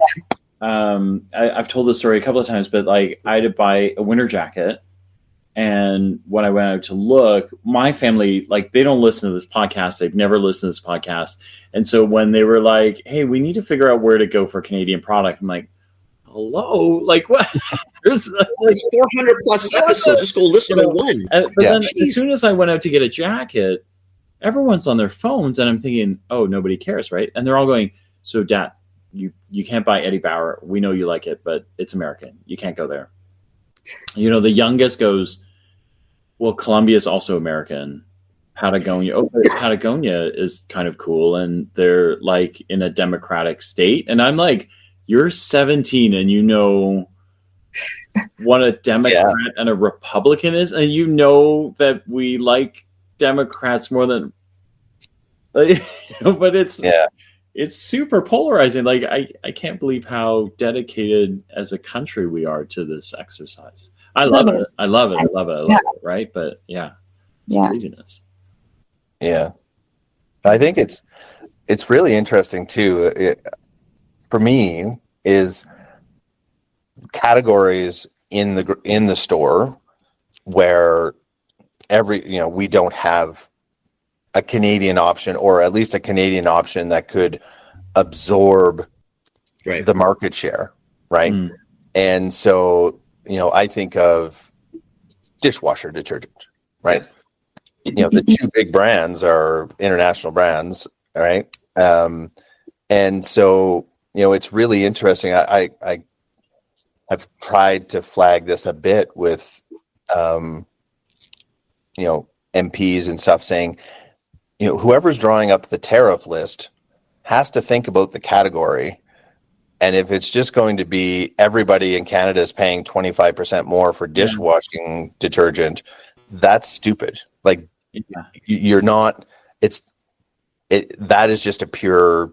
I've told this story a couple of times, but like I had to buy a winter jacket. And when I went out to look, my family, like, they don't listen to this podcast. They've never listened to this podcast. And so when they were like, hey, we need to figure out where to go for Canadian product, I'm like, hello? Like, what? There's 400 plus episodes. Just go listen to one. But then as soon as I went out to get a jacket, everyone's on their phones. And I'm thinking, oh, nobody cares, right? And they're all going, so, Dad, you can't buy Eddie Bauer. We know you like it, but it's American. You can't go there. You know, the youngest goes, well, Colombia is also American. Patagonia. Oh, Patagonia is kind of cool. And they're like in a democratic state. And I'm like, you're 17 and you know what a Democrat and a Republican is. And you know that we like Democrats more than, but it's super polarizing. Like, I can't believe how dedicated as a country we are to this exercise. I love it. I love it. Right. But craziness. Yeah. I think it's really interesting too. For me, is categories in the store where we don't have a Canadian option, or at least a Canadian option that could absorb the market share. Right. And so, I think of dishwasher detergent, right? The two big brands are international brands, right? And so, it's really interesting. I've tried to flag this a bit with, MPs and stuff, saying, whoever's drawing up the tariff list has to think about the category. And if it's just going to be everybody in Canada is paying 25% more for dishwashing detergent, that's stupid. Like, you're not. That is just a pure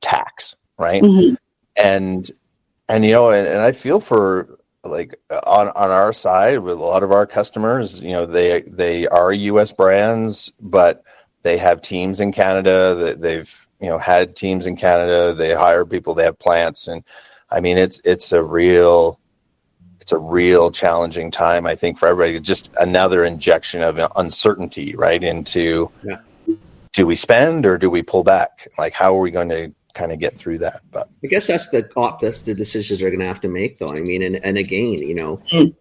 tax, right? Mm-hmm. And I feel for, like, on our side with a lot of our customers. They are U.S. brands, but they have teams in Canada. That they've had teams in Canada. They hire people. They have plants, and I mean, it's a real challenging time, I think, for everybody. Just another injection of uncertainty, right? Into do we spend or do we pull back? Like, how are we going to kind of get through that? But I guess that's the decisions they're going to have to make, though. I mean, and again,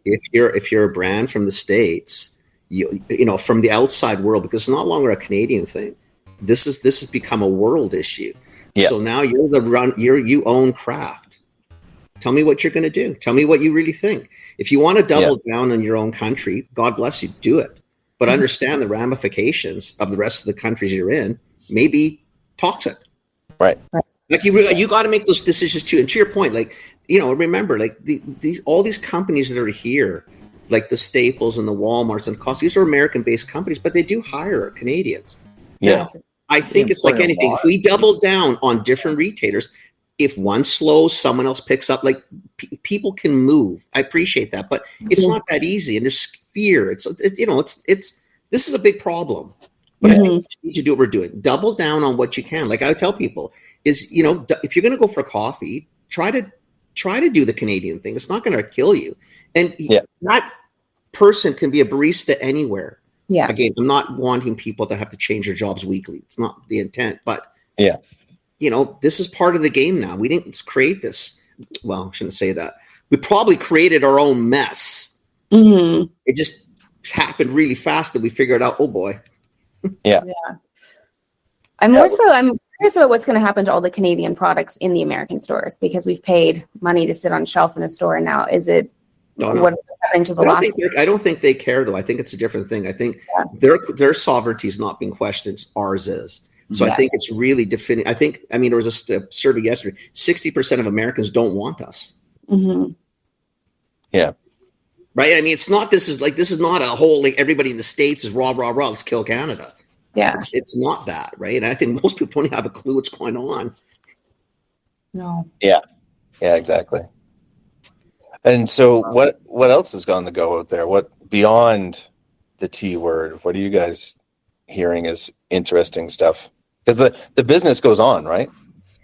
if you're a brand from the States, from the outside world, because it's not longer a Canadian thing. This has become a world issue. Yeah. So now you own craft. Tell me what you're going to do. Tell me what you really think. If you want to double down on your own country, God bless you, do it. But understand the ramifications of the rest of the countries you're in may be toxic. Right. Like you got to make those decisions too. And to your point, like, remember, like all these companies that are here, like the Staples and the Walmarts and Costco, these are American-based companies, but they do hire Canadians. Yeah. I think it's like anything. If we double down on different retailers, if one slows, someone else picks up. Like, people can move. I appreciate that, but it's not that easy. And there's fear. This is a big problem. But I think we need to do what we're doing. Double down on what you can. Like I would tell people is, if you're going to go for coffee, try to do the Canadian thing. It's not going to kill you. And that person can be a barista anywhere. Yeah. Again, I'm not wanting people to have to change their jobs weekly. It's not the intent, but this is part of the game now. We didn't create this. Well, I shouldn't say that. We probably created our own mess. Mm-hmm. It just happened really fast that we figured out, oh boy. Yeah. I'm curious about what's going to happen to all the Canadian products in the American stores, because we've paid money to sit on shelf in a store. And now what is happening to velocity? I don't think they care though. I think it's a different thing. I think their sovereignty is not being questioned. Ours is. So I think it's really defining. There was a survey yesterday. 60% of Americans don't want us. Mm-hmm. Yeah. Right. I mean, this is not a whole, like everybody in the States is rah, rah, rah, let's kill Canada. Yeah. It's not that. Right. And I think most people don't have a clue what's going on. No. Yeah. Yeah, exactly. And so what else is on the go out there? What beyond the T word? What are you guys hearing as interesting stuff? Because the business goes on, right?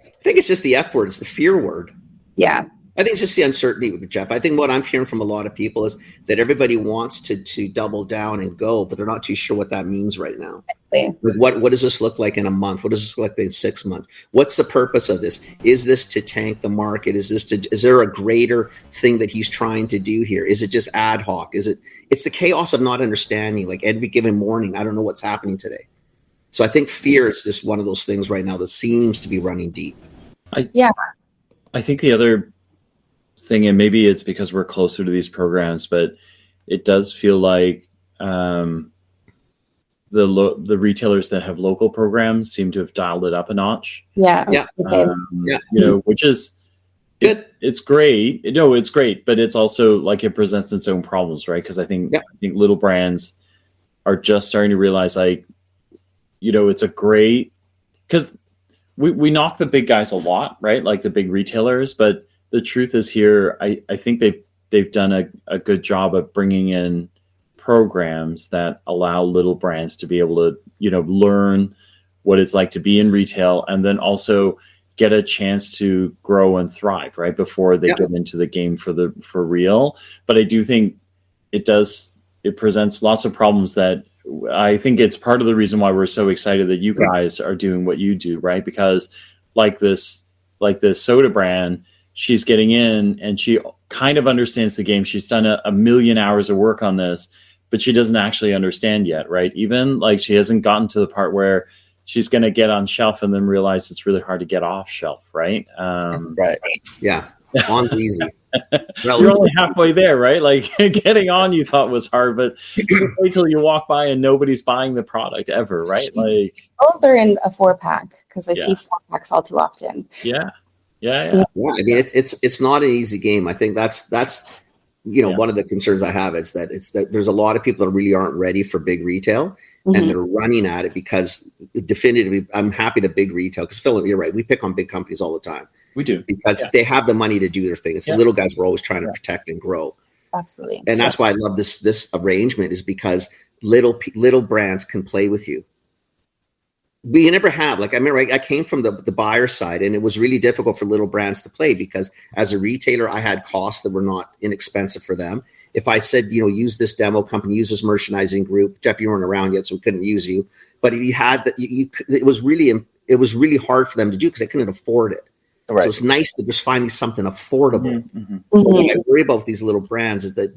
I think it's just the F word. It's the fear word. Yeah. I think it's just the uncertainty with Jeff. I think what I'm hearing from a lot of people is that everybody wants to double down and go, but they're not too sure what that means right now. Exactly. Like what does this look like in a month? What does this look like in 6 months? What's the purpose of this? Is this to tank the market? Is there a greater thing that he's trying to do here? Is it just ad hoc? It's the chaos of not understanding. Like every given morning, I don't know what's happening today. So I think fear is just one of those things right now that seems to be running deep. I think the other thing, and maybe it's because we're closer to these programs, but it does feel like the retailers that have local programs seem to have dialed it up a notch. Yeah. Which is good. It's great. No, it's great, but it's also like it presents its own problems, right? Because I think little brands are just starting to realize, like, it's a great, because we knock the big guys a lot, right? Like the big retailers, but the truth is here, I think they've done a good job of bringing in programs that allow little brands to be able to, learn what it's like to be in retail, and then also get a chance to grow and thrive, right? Before they get into the game for real. But I do think it presents lots of problems that I think it's part of the reason why we're so excited that you guys are doing what you do, right? Because like this soda brand, she's getting in and she kind of understands the game. She's done a million hours of work on this, but she doesn't actually understand yet, right? Even like she hasn't gotten to the part where she's going to get on shelf and then realize it's really hard to get off shelf, right? Right. Yeah. On's easy. You're only halfway there, right? Like getting on you thought was hard, but wait till you walk by and nobody's buying the product ever, right? Like those are in a 4-pack because I see 4-packs all too often. Yeah. I mean, it's not an easy game. I think that's one of the concerns I have is that there's a lot of people that really aren't ready for big retail, and they're running at it because definitively I'm happy that big retail, because Phil, you're right. We pick on big companies all the time. We do, because they have the money to do their thing. It's the little guys we're always trying to protect and grow. Absolutely. And that's why I love this arrangement, is because little brands can play with you. We never have. Like I remember I came from the buyer side, and it was really difficult for little brands to play because as a retailer, I had costs that were not inexpensive for them. If I said, use this demo company, use this merchandising group, Jeff, you weren't around yet, so we couldn't use you. But if you had that, it was really hard for them to do because they couldn't afford it. Right. So it's nice that there's finally something affordable. But what I worry about with these little brands is that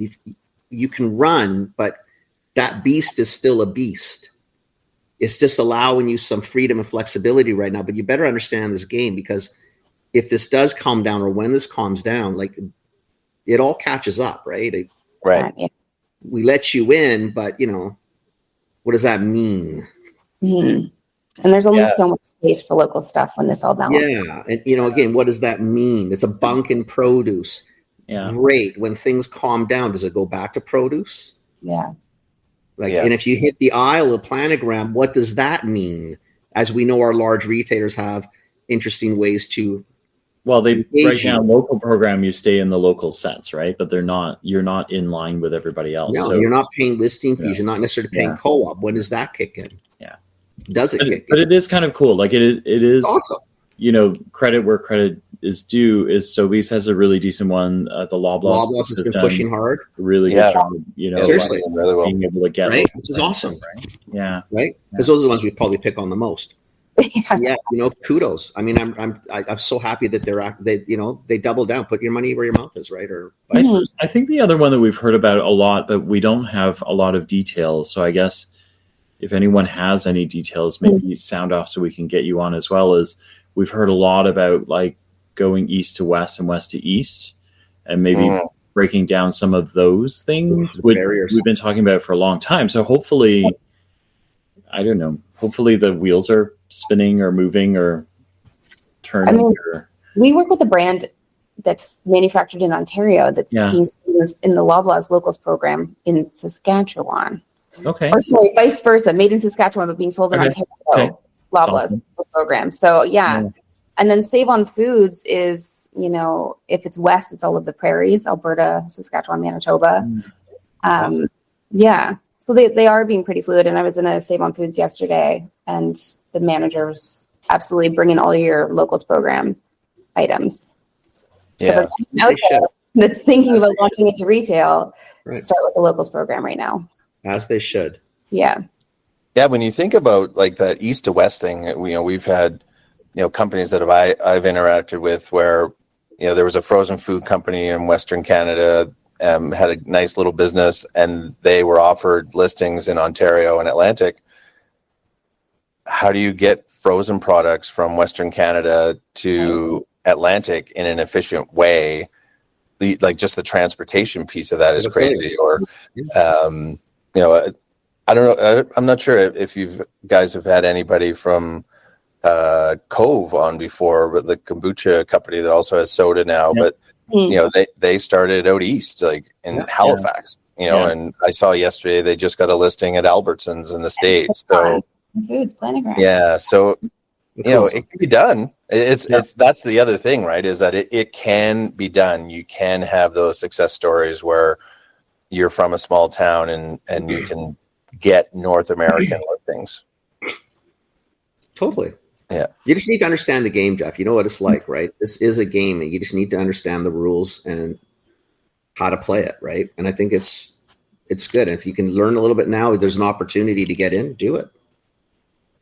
you can run, but that beast is still a beast. It's just allowing you some freedom and flexibility right now. But you better understand this game, because if this does calm down, or when this calms down, like it all catches up, right? Right. We let you in, but what does that mean? Mm-hmm. And there's only so much space for local stuff when this all balances. Yeah. And, again, what does that mean? It's a bunk in produce. Yeah. Great. When things calm down, does it go back to produce? Yeah. And if you hit the aisle of planogram, what does that mean? As we know, our large retailers have interesting ways to. Well, right now, local program, you stay in the local sets, right? But you're not in line with everybody else. No, so, you're not paying listing fees. You're not necessarily paying co-op. When does that kick in? Yeah. does it kick But in. it is kind of cool. Like it is It's awesome. credit where credit is due. Is Sobeys has a really decent one. The Loblaws Loblaws has been pushing hard, a really Yeah. good job. Seriously. really well. being able to get right? local Which is things, awesome, right? Yeah. right? Because those are the ones we probably pick on the most. Yeah. Yeah, kudos. I mean, I'm so happy that they double down. Put your money where your mouth is, right? Or I think the other one that we've heard about a lot, but we don't have a lot of details. So I guess if anyone has any details, maybe sound off so we can get you on as well. Is we've heard a lot about like going east to west and west to east, and maybe breaking down some of those things. barriers. We've been talking about it for a long time. So hopefully, I don't know. Hopefully the wheels are spinning or moving or turning. I mean, we work with a brand that's manufactured in Ontario that's being used in the Loblaws Locals program in Saskatchewan. Okay. Or sorry, vice versa, made in Saskatchewan but being sold in Ontario. Loblaws Locals program. So yeah. And then Save on Foods is, if it's west, it's all of the prairies, Alberta, Saskatchewan, Manitoba. Awesome. Yeah. So they are being pretty fluid. And I was in a Save on Foods yesterday, and the managers absolutely bring in all your Locals program items. Yeah. So that's thinking about launching into retail, start with the Locals program right now. As they should. Yeah. Yeah, when you think about like that east to west thing, we've had companies that I've interacted with where there was a frozen food company in Western Canada, had a nice little business, and they were offered listings in Ontario and Atlantic. How do you get frozen products from Western Canada to Atlantic in an efficient way? Just the transportation piece of that is crazy. Or I don't know. I'm not sure if you guys have had anybody from Cove on before, but the kombucha company that also has soda now. But they started out east, like in Halifax. And I saw yesterday they just got a listing at Albertsons in the States. So Foods planogram. Yeah, so awesome. it can be done. It's that's the other thing, right? Is that it can be done. You can have those success stories where you're from a small town and you can get North American things. Totally. Yeah. You just need to understand the game, Jeff. You know what it's like, right? This is a game, and you just need to understand the rules and how to play it, right? And I think it's good. And if you can learn a little bit now, there's an opportunity to get in, do it.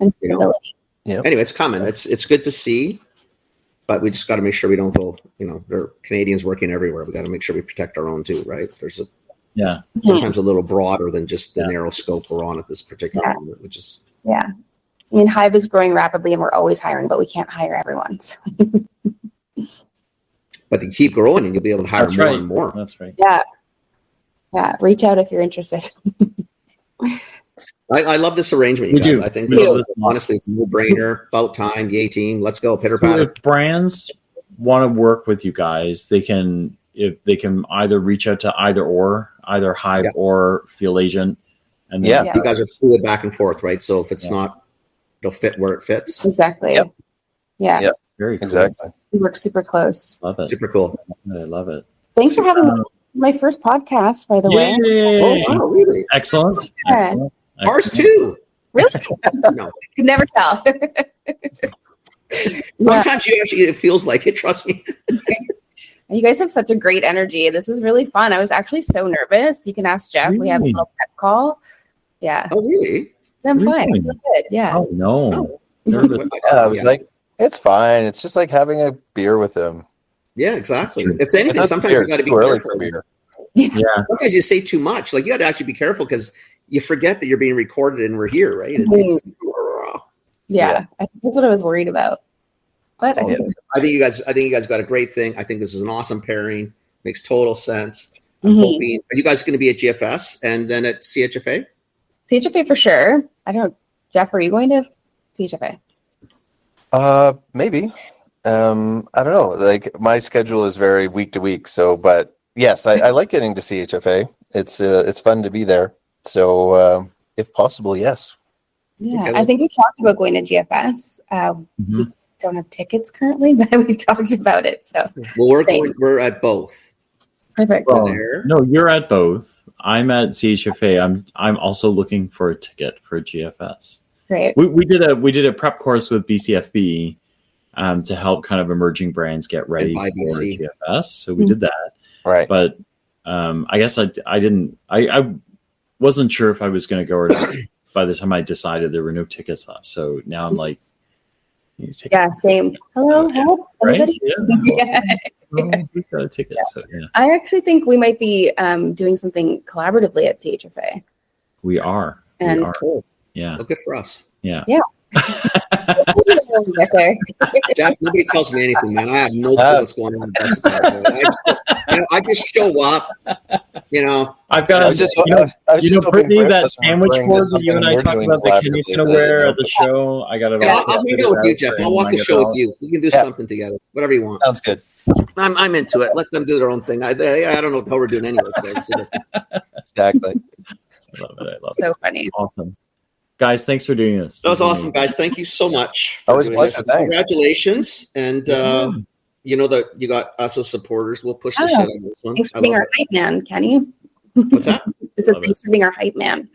And stability. Anyway, it's coming. It's good to see, but we just got to make sure we don't go. There are Canadians working everywhere. We got to make sure we protect our own too, right? There's sometimes a little broader than just the narrow scope we're on at this particular moment, which is I mean, HIVE is growing rapidly, and we're always hiring, but we can't hire everyone. So. But they keep growing, and you'll be able to hire more and more. That's right. Yeah. Reach out if you're interested. I love this arrangement. You guys. I think honestly, it's a no-brainer. About time. Yay, team. Let's go. Pitter patter. If brands want to work with you guys, they can either reach out to either HIVE or Field Agent. And then you guys are fluid back and forth, right? So if it's not, it'll fit where it fits. Exactly. Yep. Yeah. Very cool. Exactly. We work super close. Love it. Super cool. I love it. Thanks for having me. This is my first podcast, by the way. Yay! Oh, wow, really? Excellent. Yeah. Excellent. Ours too. Really? No. Could never tell. Sometimes it feels like it. Trust me. You guys have such a great energy. This is really fun. I was actually so nervous. You can ask Jeff. Really? We had a little pep call. Yeah. Oh, really? I'm fine. Really? I'm good. Yeah. Oh no. Nervous. I was like, it's fine. It's just like having a beer with them. Yeah, exactly. If anything, It's sometimes beer. you got to It's be too early careful. for beer. Yeah. Sometimes you say too much. Like you got to actually be careful because you forget that you're being recorded and we're here, right? Yeah. I think that's what I was worried about. But I think I think you guys got a great thing. I think this is an awesome pairing. Makes total sense. I'm hoping. Are you guys going to be at GFS and then at CHFA? CHFA for sure. I don't know. Jeff, are you going to CHFA? Maybe. I don't know. Like my schedule is very week to week. So, but yes, I like getting to CHFA. It's fun to be there. So, if possible, yes. Yeah, Okay. I think we've talked about going to GFS. We don't have tickets currently, but we've talked about it. So, Well, we're at both. perfect. Well, there. no, you're at both. I'm at CHFA. I'm also looking for a ticket for GFS. Great. We did a prep course with BCFB to help kind of emerging brands get ready for IBC. GFS. So we did that. Right. But I guess I wasn't sure if I was going to go or not. By the time I decided, there were no tickets left. So now I'm like, yeah, same. Hello, help, right? anybody? Yeah. Oh, we've got a ticket. So yeah, I actually think we might be doing something collaboratively at CHFA. we are. And We are. Cool. Yeah. Well, good for us. Yeah. Yeah. We'll get there. Jeff, nobody tells me anything, man. I have no clue what's going on in Doucette. I just show up. I've got I was just hoping Brittany, Brett that doesn't sandwich bring board this that you and I something talked we're about that doing Kenny's collaboratively going to that wear I at the show. I got it. Yeah, all I'll hang out with you, Jeff. I'll walk the show with you. We can do something together. Whatever you want. Sounds good. I'm into it. Let them do their own thing. I don't know how we're doing anyway. So Exactly. I love it. So funny. Awesome. Guys, thanks for doing this. that was awesome, guys. Thank you so much. Always a doing pleasure. this. Thanks. Congratulations. And you know that you got us as supporters. We'll push the shit on this one. Thanks for I being love our hype man, Kenny. it. What's that? I said Love thanks for being our hype man.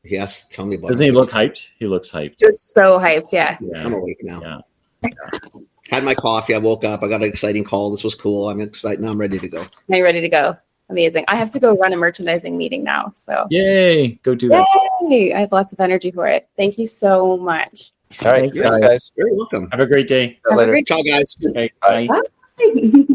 Yes, tell me about Doesn't it. he look hyped? He looks hyped. It's so hyped, yeah. I'm awake now. Yeah. Had my coffee. I woke up. I got an exciting call. This was cool. I'm excited. Now I'm ready to go. Now you're ready to go. Amazing. I have to go run a merchandising meeting now. So Yay. Go do that. yay! I have lots of energy for it. Thank you so much. All right. Thank you, Thanks, guys. guys. Very welcome. Have a great day. Have a Later. great Ciao, guys. Okay, Bye. bye. Bye.